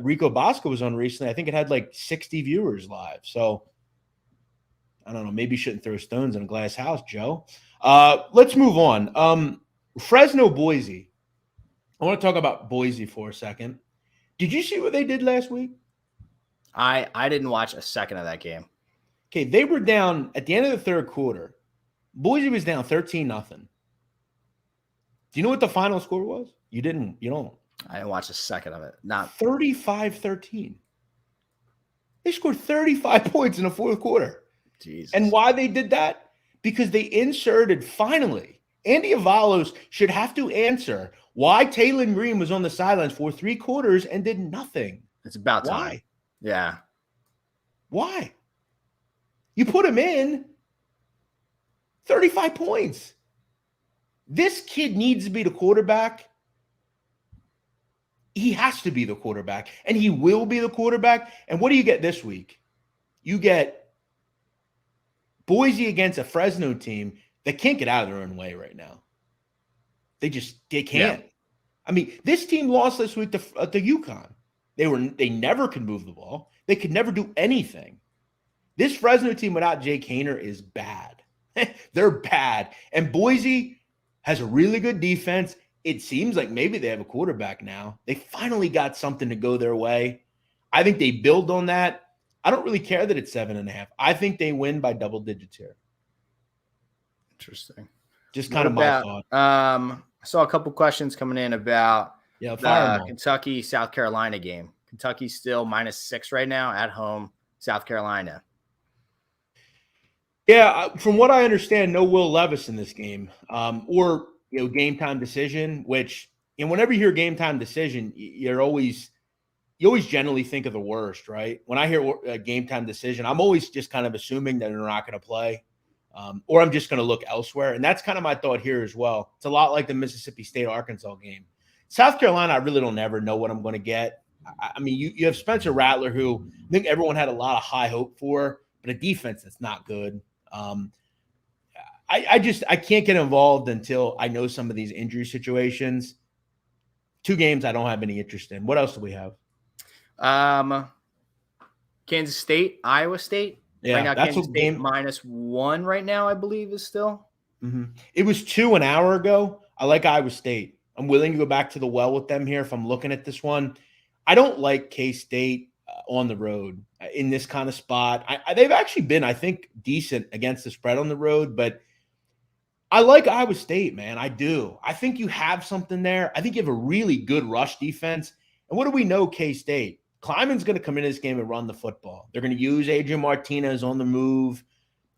Speaker 1: Rico Bosco was on recently, I think it had like 60 viewers live. So I don't know. Maybe you shouldn't throw stones in a glass house, Joe. Let's move on. Fresno, Boise. I want to talk about Boise for a second. Did you see what they did last week?
Speaker 2: I didn't watch a second of that game.
Speaker 1: Okay, they were down at the end of the third quarter. Boise was down 13-0. Do you know what the final score was? You don't.
Speaker 2: I didn't watch a second of it. Not
Speaker 1: 35-13. They scored 35 points in the fourth quarter.
Speaker 2: Jesus.
Speaker 1: And why they did that? Because they inserted, finally, Andy Avalos should have to answer why Taylor Green was on the sidelines for 3 quarters and did nothing.
Speaker 2: It's about time.
Speaker 1: Why?
Speaker 2: Yeah.
Speaker 1: Why? You put him in 35 points. This kid needs to be the quarterback. He has to be the quarterback, and he will be the quarterback. And what do you get this week? You get Boise against a Fresno team that can't get out of their own way right now. They can't. Yeah. I mean, this team lost this week to UConn. They never could move the ball. They could never do anything. This Fresno team without Jake Haener is bad. They're bad. And Boise has a really good defense. It seems like maybe they have a quarterback now. They finally got something to go their way. I think they build on that. I don't really care that it's 7.5. I think they win by double digits here.
Speaker 2: Interesting.
Speaker 1: Just kind of my thought.
Speaker 2: I saw a couple questions coming in about the Kentucky South Carolina game. Kentucky's still -6 right now at home. South Carolina.
Speaker 1: Yeah, from what I understand, no Will Levis in this game, or game time decision. Which, whenever you hear game time decision, you always generally think of the worst, right? When I hear a game time decision, I'm always just kind of assuming that they're not going to play. Or I'm just going to look elsewhere. And that's kind of my thought here as well. It's a lot like the Mississippi State-Arkansas game. South Carolina, I really don't ever know what I'm going to get. I mean, you have Spencer Rattler, who I think everyone had a lot of high hope for, but a defense that's not good. I can't get involved until I know some of these injury situations. 2 games I don't have any interest in. What else do we have?
Speaker 2: Kansas State, Iowa State.
Speaker 1: Yeah,
Speaker 2: Right now,
Speaker 1: that's
Speaker 2: Kansas
Speaker 1: a
Speaker 2: State
Speaker 1: game.
Speaker 2: -1 right now, I believe, is still.
Speaker 1: It was 2 an hour ago. I like Iowa State. I'm willing to go back to the well with them here if I'm looking at this one. I don't like K-State on the road in this kind of spot. They've actually been, I think, decent against the spread on the road, but I like Iowa State, man. I do. I think you have something there. I think you have a really good rush defense. And what do we know, K-State? Kleiman's going to come into this game and run the football. They're going to use Adrian Martinez on the move.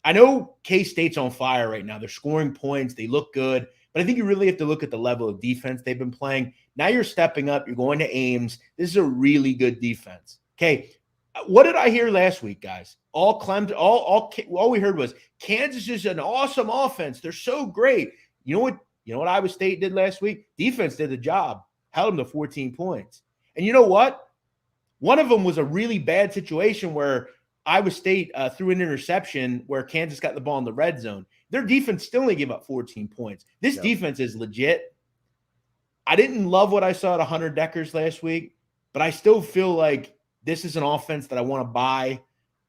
Speaker 1: I know K-State's on fire right now. They're scoring points. They look good. But I think you really have to look at the level of defense they've been playing. Now you're stepping up. You're going to Ames. This is a really good defense. Okay. What did I hear last week, guys? All Clemson, all we heard was Kansas is an awesome offense. They're so great. You know what Iowa State did last week? Defense did the job, held them to 14 points. And you know what? One of them was a really bad situation where Iowa State threw an interception where Kansas got the ball in the red zone. Their defense still only gave up 14 points. This defense is legit. I didn't love what I saw at 100 Deckers last week, but I still feel like this is an offense that I want to buy.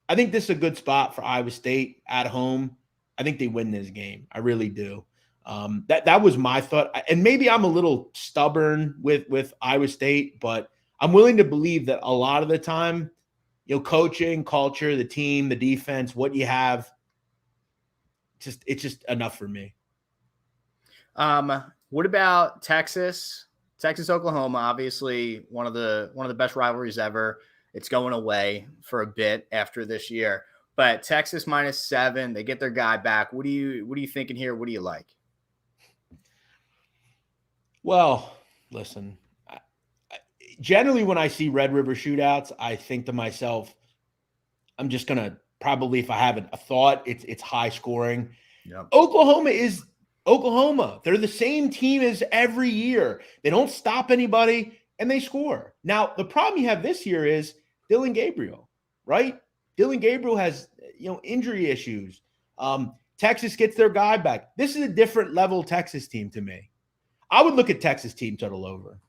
Speaker 1: I think this is a good spot for Iowa State at home. I think they win this game. I really do. That was my thought. And maybe I'm a little stubborn with Iowa State, but I'm willing to believe that a lot of the time, coaching, culture, the team, the defense, what you have, it's just enough for me.
Speaker 2: What about Texas? Texas, Oklahoma, obviously one of the best rivalries ever. It's going away for a bit after this year, but Texas -7, they get their guy back. What are you thinking here? What do you like?
Speaker 1: Well, listen, generally when I see Red River shootouts, I think to myself, I'm just going to probably, if I have a thought, it's high scoring. Yep. Oklahoma is Oklahoma. They're the same team as every year. They don't stop anybody and they score. Now, the problem you have this year is Dylan Gabriel, right? Dylan Gabriel has, injury issues. Texas gets their guy back. This is a different level Texas team to me. I would look at Texas team total over.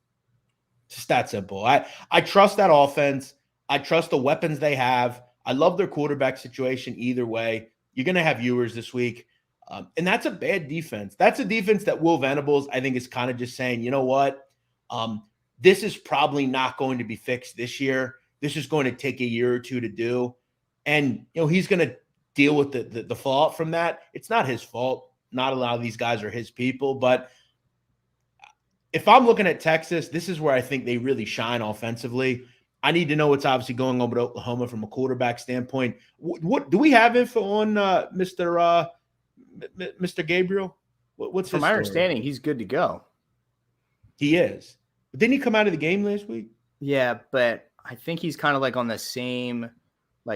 Speaker 1: It's just that simple. I trust that offense. I trust the weapons they have. I love their quarterback situation either way. You're going to have viewers this week. And that's a bad defense. That's a defense that Will Venables, I think, is kind of just saying, you know what? This is probably not going to be fixed this year. This is going to take a year or two to do. And, he's going to deal with the fallout from that. It's not his fault. Not a lot of these guys are his people. But if I'm looking at Texas, this is where I think they really shine offensively. I need to know what's obviously going on with Oklahoma from a quarterback standpoint. What do we have info on Mr. Gabriel? What's
Speaker 2: from my understanding? He's good to go.
Speaker 1: He is. But didn't he come out of the game last week?
Speaker 2: Yeah, but I think he's kind of like on the same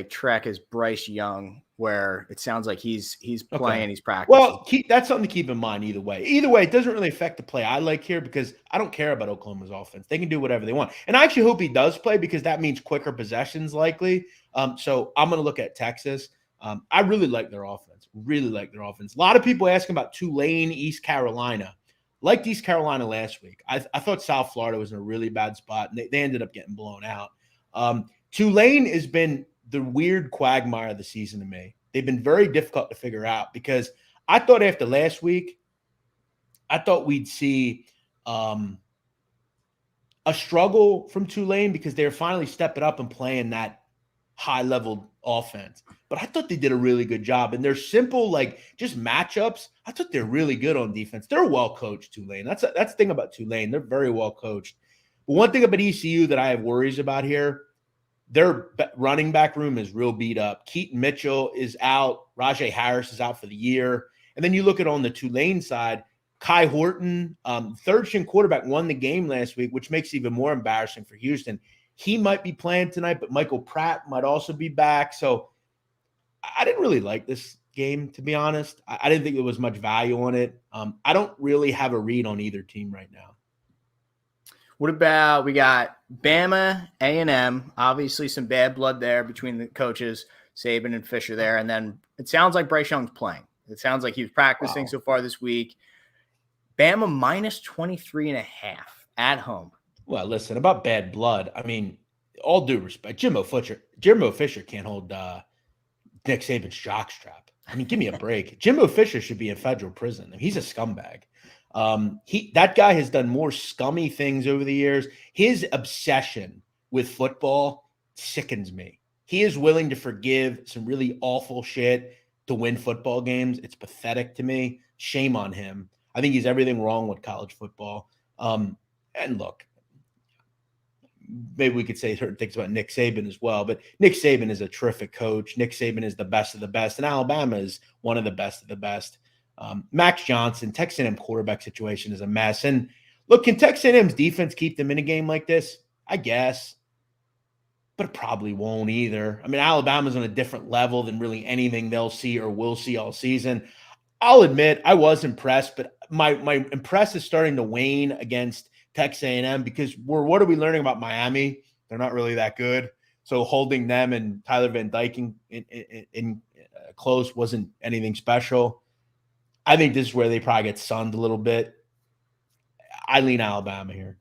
Speaker 2: track as Bryce Young, where it sounds like he's playing, he's practicing.
Speaker 1: Well, that's something to keep in mind either way. Either way, it doesn't really affect the play I like here because I don't care about Oklahoma's offense. They can do whatever they want. And I actually hope he does play because that means quicker possessions likely. So I'm going to look at Texas. I really like their offense. Really like their offense. A lot of people asking about Tulane, East Carolina. Liked East Carolina last week. I thought South Florida was in a really bad spot, and they ended up getting blown out. Tulane has been the weird quagmire of the season to me. They've been very difficult to figure out because I thought after last week, I thought we'd see a struggle from Tulane because they're finally stepping up and playing that high-level offense. But I thought they did a really good job. And they're simple, just matchups. I thought they're really good on defense. They're well-coached, Tulane. That's the thing about Tulane. They're very well-coached. But one thing about ECU that I have worries about here, their running back room is real beat up. Keaton Mitchell is out. Rajay Harris is out for the year. And then you look at on the Tulane side, Kai Horton, third-string quarterback, won the game last week, which makes it even more embarrassing for Houston. He might be playing tonight, but Michael Pratt might also be back. So I didn't really like this game, to be honest. I didn't think there was much value on it. I don't really have a read on either team right now.
Speaker 2: What about we got Bama, A&M, obviously some bad blood there between the coaches, Saban and Fisher there. And then it sounds like Bryce Young's playing. It sounds like he's practicing so far this week. Bama -23.5 at home.
Speaker 1: Well, listen, about bad blood. I mean, all due respect, Jimbo Fisher can't hold Nick Saban's jockstrap. I mean, give me a break. Jimbo Fisher should be in federal prison. I mean, he's a scumbag. That guy has done more scummy things over the years. His obsession with football sickens me. He is willing to forgive some really awful shit to win football games. It's pathetic to me. Shame on him. I think he's everything wrong with college football. And look, maybe we could say certain things about Nick Saban as well, but Nick Saban is a terrific coach. Nick Saban is the best of the best, and Alabama is one of the best of the best. Max Johnson, Texas A&M quarterback situation is a mess. And look, can Texas A&M's defense keep them in a game like this? I guess, but it probably won't either. I mean, Alabama's on a different level than really anything they'll see or will see all season. I'll admit I was impressed, but my impress is starting to wane against Texas A&M because what are we learning about Miami? They're not really that good. So holding them and Tyler Van Dyke in close wasn't anything special. I think this is where they probably get sunned a little bit. I lean Alabama here.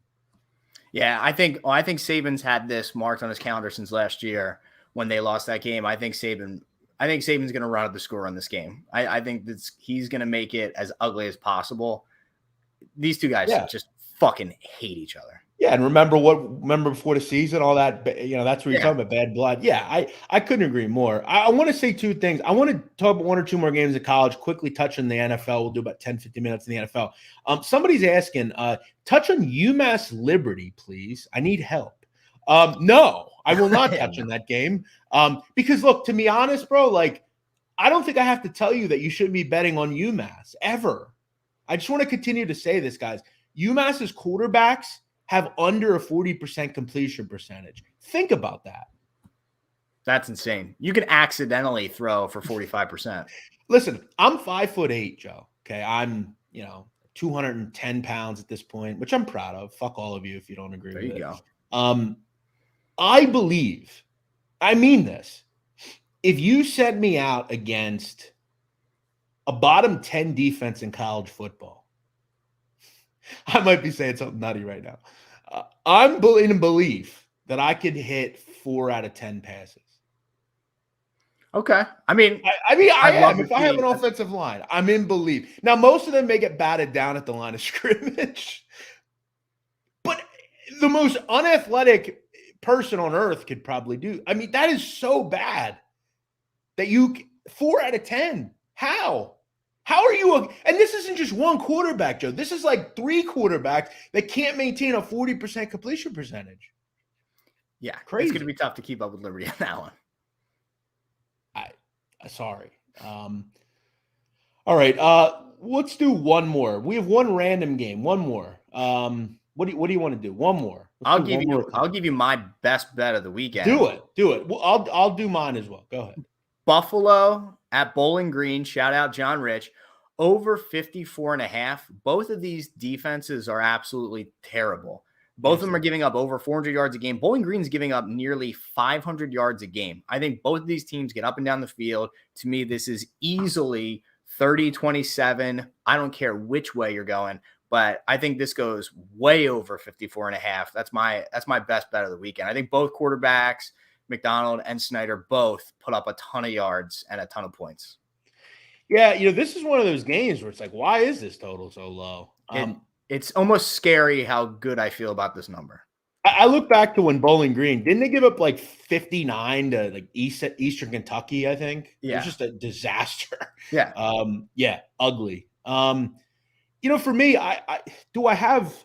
Speaker 2: Yeah, I think Saban's had this marked on his calendar since last year when they lost that game. I think Saban's going to run up the score on this game. I think he's going to make it as ugly as possible. These two guys just fucking hate each other.
Speaker 1: Yeah, and remember before the season, all that, that's where you're talking about bad blood. Yeah, I couldn't agree more. I want to say two things. I want to talk about one or two more games of college, quickly touch on the NFL. We'll do about 10, 15 minutes in the NFL. Somebody's asking, touch on UMass Liberty, please. I need help. No, I will not touch on that game. Because look, to be honest, bro, like, I don't think I have to tell you that you shouldn't be betting on UMass ever. I just want to continue to say this, guys. UMass's quarterbacks have under a 40% completion percentage. Think about that.
Speaker 2: That's insane. You can accidentally throw for 45%.
Speaker 1: Listen, I'm 5'8", Joe. Okay. I'm, 210 pounds at this point, which I'm proud of. Fuck all of you if you don't agree with it. There you go. I mean this. If you set me out against a bottom 10 defense in college football, I might be saying something nutty right now. I'm in belief that I could hit 4 out of 10 passes.
Speaker 2: Okay. I mean,
Speaker 1: I am. If I have an offensive line, I'm in belief. Now, most of them may get batted down at the line of scrimmage, but the most unathletic person on earth could probably do. I mean, that is so bad that 4 out of 10. How? How are you? And this isn't just one quarterback, Joe. This is like 3 quarterbacks that can't maintain a 40% completion percentage.
Speaker 2: Yeah, crazy. It's going to be tough to keep up with Liberty on that one.
Speaker 1: Sorry. All right. Let's do one more. We have one random game. One more. What do you want to do? One more.
Speaker 2: I'll give you my best bet of the weekend.
Speaker 1: Do it. Well, I'll do mine as well. Go ahead.
Speaker 2: Buffalo at Bowling Green. Shout out John Rich. Over 54.5. Both of these defenses are absolutely terrible. Both of them are giving up over 400 yards a game. Bowling Green's giving up nearly 500 yards a game. I think both of these teams get up and down the field. To me, this is easily 30-27. I don't care which way you're going, but I think this goes way over 54.5. That's my best bet of the weekend. I think both quarterbacks, McDonald and Snyder, both put up a ton of yards and a ton of points.
Speaker 1: Yeah, this is one of those games where it's like, why is this total so low?
Speaker 2: It's almost scary how good I feel about this number.
Speaker 1: I look back to when Bowling Green, didn't they give up like 59 to like Eastern Kentucky, I think? Yeah. It was just a disaster.
Speaker 2: Yeah.
Speaker 1: Ugly. For me,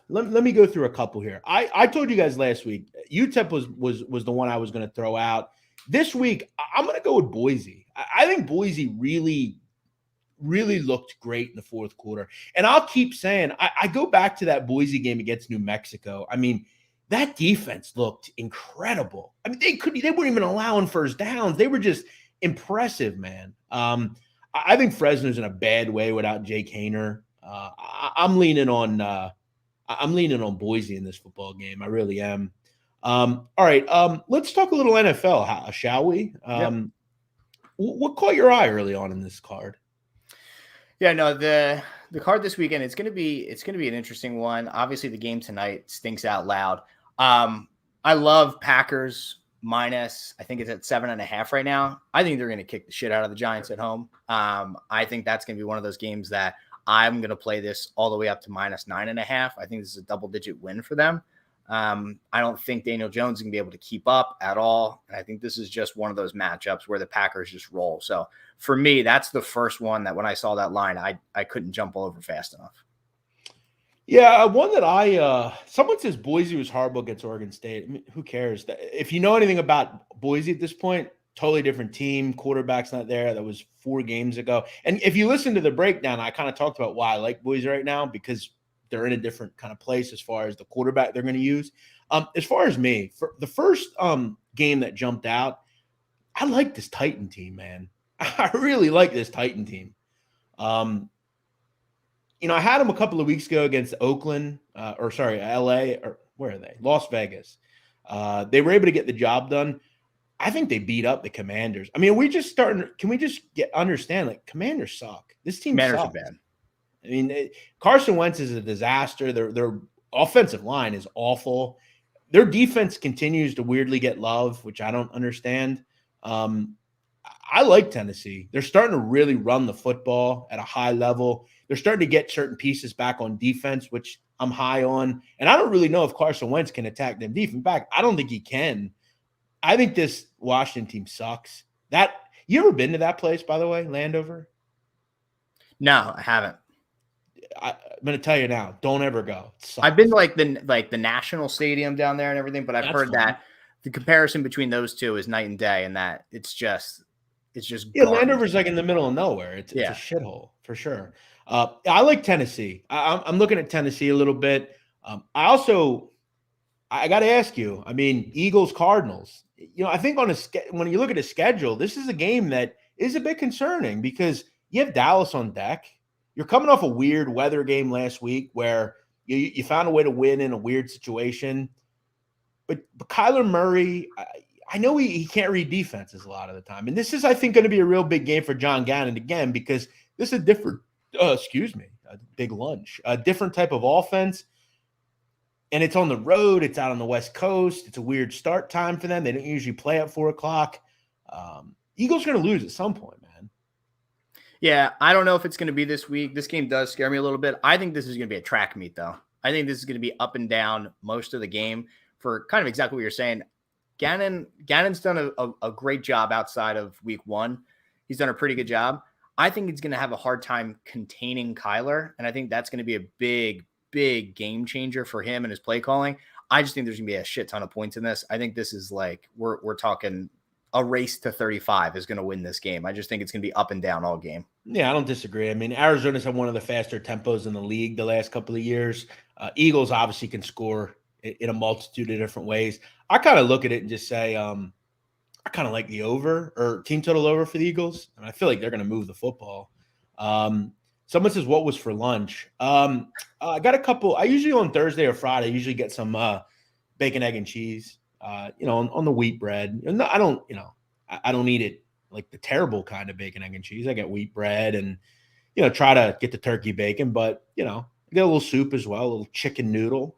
Speaker 1: let me go through a couple here. I told you guys last week, UTEP was the one I was going to throw out. This week, I'm going to go with Boise. I think Boise really looked great in the fourth quarter. And I'll keep saying, I go back to that Boise game against New Mexico. I mean, that defense looked incredible. I mean, they weren't even allowing first downs. They were just impressive, man. I think Fresno's in a bad way without Jake Haener. I'm leaning on Boise in this football game. I really am. All right. Let's talk a little NFL, shall we? What caught your eye early on in this card?
Speaker 2: Yeah, no, the card this weekend, it's gonna be an interesting one. Obviously, the game tonight stinks out loud. I love Packers minus, I think it's at 7.5 right now. I think they're going to kick the shit out of the Giants at home. I think that's going to be one of those games that I'm going to play this all the way up to minus 9.5. I think this is a double-digit win for them. I don't think Daniel Jones is going to be able to keep up at all. And I think this is just one of those matchups where the Packers just roll. So for me, that's the first one that when I saw that line, I couldn't jump over fast enough.
Speaker 1: Yeah, one that someone says Boise was horrible against Oregon State. I mean, who cares? If you know anything about Boise at this point, totally different team. Quarterback's not there. That was 4 games ago. And if you listen to the breakdown, I kind of talked about why I like Boise right now, because they're in a different kind of place as far as the quarterback they're going to use. As far as me, for the first game that jumped out, I like this Titan team, man. I really like this Titan team. I had them a couple of weeks ago against Oakland, LA, or where are they? Las Vegas. They were able to get the job done. I think they beat up the Commanders. I mean, can we just understand, like, Commanders suck. This team
Speaker 2: Commanders
Speaker 1: sucks.
Speaker 2: are bad.
Speaker 1: I mean, Carson Wentz is a disaster. Their offensive line is awful. Their defense continues to weirdly get love, which I don't understand. I like Tennessee. They're starting to really run the football at a high level. They're starting to get certain pieces back on defense, which I'm high on. And I don't really know if Carson Wentz can attack them deep. In fact, I don't think he can. I think this Washington team sucks. You ever been to that place, by the way, Landover?
Speaker 2: No, I haven't.
Speaker 1: I'm going to tell you now, don't ever go.
Speaker 2: I've been to the national stadium down there and everything, but I've heard that the comparison between those two is night and day, and that it's just
Speaker 1: Landover's like in the middle of nowhere. It's a shithole for sure. I like Tennessee. I'm looking at Tennessee a little bit. I got to ask you. I mean, Eagles Cardinals. I think when you look at a schedule, this is a game that is a bit concerning because you have Dallas on deck. You're coming off a weird weather game last week where you found a way to win in a weird situation. But Kyler Murray, I know he can't read defenses a lot of the time. And this is, I think, going to be a real big game for John Gannon again, because this is a different, a big lunch, a different type of offense. And it's on the road. It's out on the West Coast. It's a weird start time for them. They don't usually play at 4 o'clock. Eagles are going to lose at some point, man.
Speaker 2: Yeah, I don't know if it's going to be this week. This game does scare me a little bit. I think this is going to be a track meet, though. I think this is going to be up and down most of the game for kind of exactly what you're saying. Gannon's done a great job outside of week 1. He's done a pretty good job. I think he's going to have a hard time containing Kyler, and I think that's going to be a big, big game changer for him and his play calling. I just think there's going to be a shit ton of points in this. I think this is like we're talking a race to 35 is going to win this game. I just think it's going to be up and down all game.
Speaker 1: Yeah, I don't disagree. I mean, Arizona's had one of the faster tempos in the league the last couple of years. Eagles obviously can score in a multitude of different ways. I kind of look at it and just say I kind of like the over or team total over for the Eagles. And I feel like they're going to move the football. Someone says, what was for lunch? I got a couple. I usually on Thursday or Friday, I usually get some bacon, egg, and cheese, on the wheat bread. No, I don't eat it like the terrible kind of bacon, egg, and cheese. I get wheat bread and, try to get the turkey bacon, but, get a little soup as well, a little chicken noodle,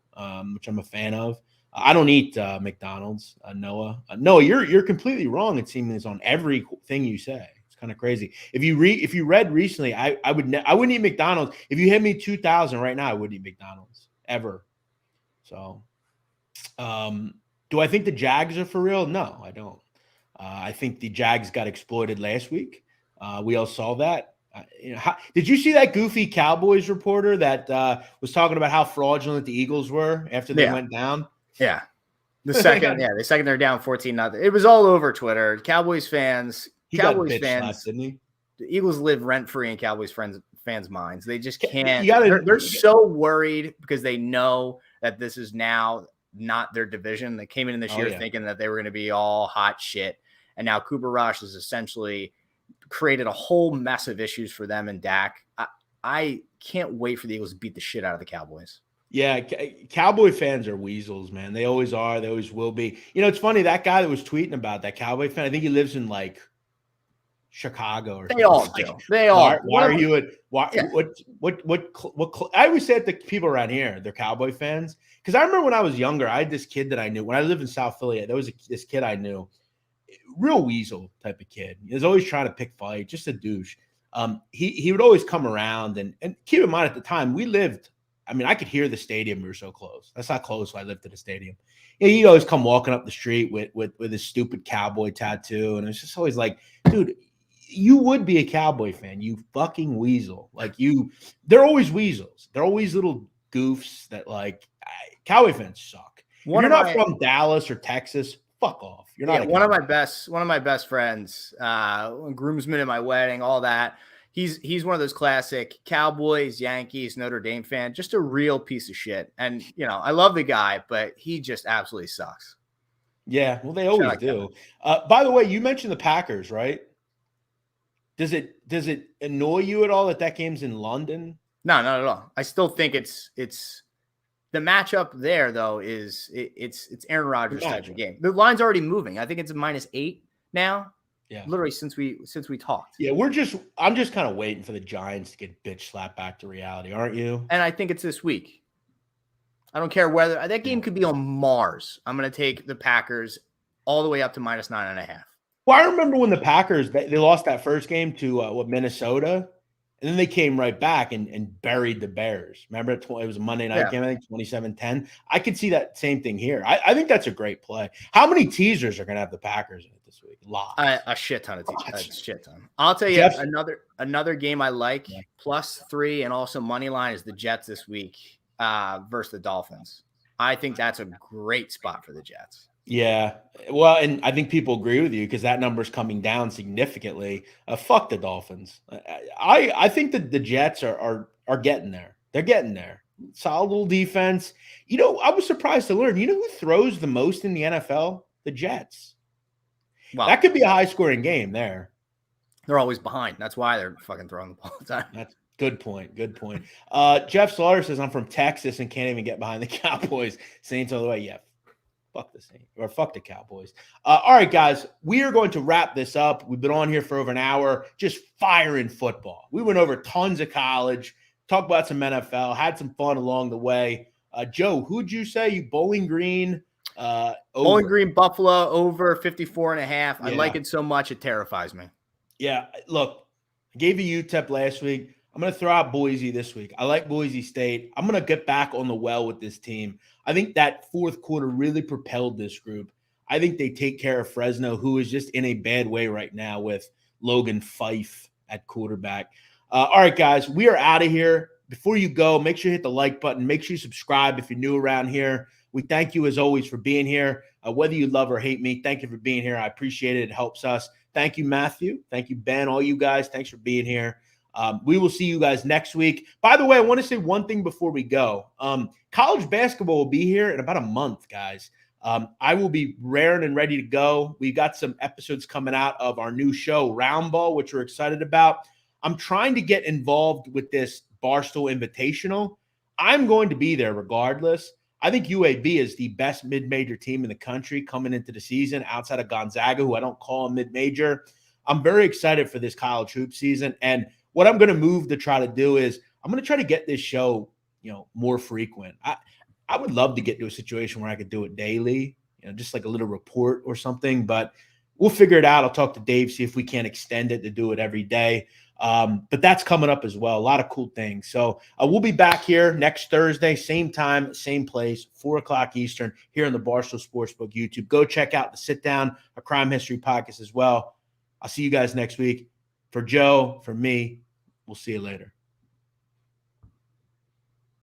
Speaker 1: which I'm a fan of. I don't eat McDonald's, Noah. Noah, you're completely wrong. It seems on everything you say. It's kind of crazy. If you read recently, I wouldn't eat McDonald's. If you hit me 2,000 right now, I wouldn't eat McDonald's ever. So, do I think the Jags are for real? No, I don't. I think the Jags got exploited last week. We all saw that. Did you see that goofy Cowboys reporter that was talking about how fraudulent the Eagles were after they went down?
Speaker 2: Yeah. The second they're down 14-0. It was all over Twitter. Cowboys fans,
Speaker 1: slapped, didn't he?
Speaker 2: The Eagles live rent-free in Cowboys fans' minds. They just can't. They're so worried because they know that this is now not their division. They came in this year thinking that they were going to be all hot shit. And now Cooper Rush has essentially created a whole mess of issues for them and Dak. I can't wait for the Eagles to beat the shit out of the Cowboys.
Speaker 1: Yeah, Cowboy fans are weasels, man. They always are. They always will be. It's funny, that guy that was tweeting about that Cowboy fan, I think he lives in Chicago or
Speaker 2: They
Speaker 1: something.
Speaker 2: all do. They all.
Speaker 1: Why are you at
Speaker 2: Yeah.
Speaker 1: what I always say to people around here, they're Cowboy fans. Because I remember when I was younger, I had this kid that I knew. When I lived in South Philly, there was this kid I knew, real weasel type of kid. He was always trying to pick fight, just a douche. He would always come around and keep in mind at the time we lived. I mean, I could hear the stadium. We were so close. That's how close I lived to the stadium. He'd always come walking up the street with his stupid cowboy tattoo, and it's just always like, dude, you would be a Cowboy fan, you fucking weasel. Like they're always weasels. They're always little goofs that like Cowboy fans suck. If you're not from Dallas or Texas, fuck off. You're not.
Speaker 2: One of my best friends, groomsmen at my wedding, all that. He's one of those classic Cowboys, Yankees, Notre Dame fan, just a real piece of shit. And I love the guy, but he just absolutely sucks.
Speaker 1: Yeah, well, they always do. By the way, you mentioned the Packers, right? Does it annoy you at all that game's in London?
Speaker 2: No, not at all. I still think it's the matchup there though it's Aaron Rodgers type of game. The line's already moving. I think it's a -8 now. Yeah, literally since we talked.
Speaker 1: Yeah, I'm just kind of waiting for the Giants to get bitch slapped back to reality, aren't you?
Speaker 2: And I think it's this week. I don't care whether that game could be on Mars. I'm going to take the Packers all the way up to -9.5.
Speaker 1: Well, I remember when the Packers they lost that first game to Minnesota, and then they came right back and buried the Bears. Remember, it was a Monday night game, I think 27-10. I could see that same thing here. I think that's a great play. How many teasers are going to have the Packers in it this week? Lots.
Speaker 2: A shit ton of teasers. A shit ton. I'll tell you another game I like +3 and also money line is the Jets this week versus the Dolphins. I think that's a great spot for the Jets.
Speaker 1: Yeah, well, and I think people agree with you because that number's coming down significantly. Fuck the Dolphins. I think that the Jets are getting there. They're getting there. Solid little defense. I was surprised to learn. You know who throws the most in the NFL? The Jets. Wow. That could be a high-scoring game there.
Speaker 2: They're always behind. That's why they're fucking throwing the ball all the time.
Speaker 1: That's good point. Good point. Jeff Slaughter says, I'm from Texas and can't even get behind the Cowboys. Saints all the way. Yeah. Fuck the Saints or fuck the Cowboys. All right, guys, we are going to wrap this up. We've been on here for over an hour, just firing football. We went over tons of college, talked about some NFL, had some fun along the way. Joe, who'd you say? You Bowling Green?
Speaker 2: Bowling Green, Buffalo over 54.5. Yeah. I like it so much it terrifies me.
Speaker 1: Yeah, look, I gave you UTEP last week. I'm going to throw out Boise this week. I like Boise State. I'm going to get back on the well with this team. I think that fourth quarter really propelled this group. I think they take care of Fresno, who is just in a bad way right now with Logan Fife at quarterback. All right, guys, we are out of here. Before you go, make sure you hit the like button. Make sure you subscribe if you're new around here. We thank you, as always, for being here. Whether you love or hate me, thank you for being here. I appreciate it. It helps us. Thank you, Matthew. Thank you, Ben, all you guys. Thanks for being here. We will see you guys next week. By the way, I want to say one thing before we go. College basketball will be here in about a month, guys. I will be raring and ready to go. We've got some episodes coming out of our new show, Round Ball, which we're excited about. I'm trying to get involved with this Barstool Invitational. I'm going to be there regardless. I think UAB is the best mid-major team in the country coming into the season outside of Gonzaga, who I don't call a mid-major. I'm very excited for this college hoop season. And what I'm going to move to try to do is I'm going to try to get this show, more frequent. I would love to get to a situation where I could do it daily, just like a little report or something, but we'll figure it out. I'll talk to Dave, see if we can extend it to do it every day. But that's coming up as well. A lot of cool things. So we'll be back here next Thursday, same time, same place, 4:00 Eastern here on the Barstool Sportsbook YouTube. Go check out the Sit Down, a Crime History podcast as well. I'll see you guys next week. For Joe, for me, we'll see you later.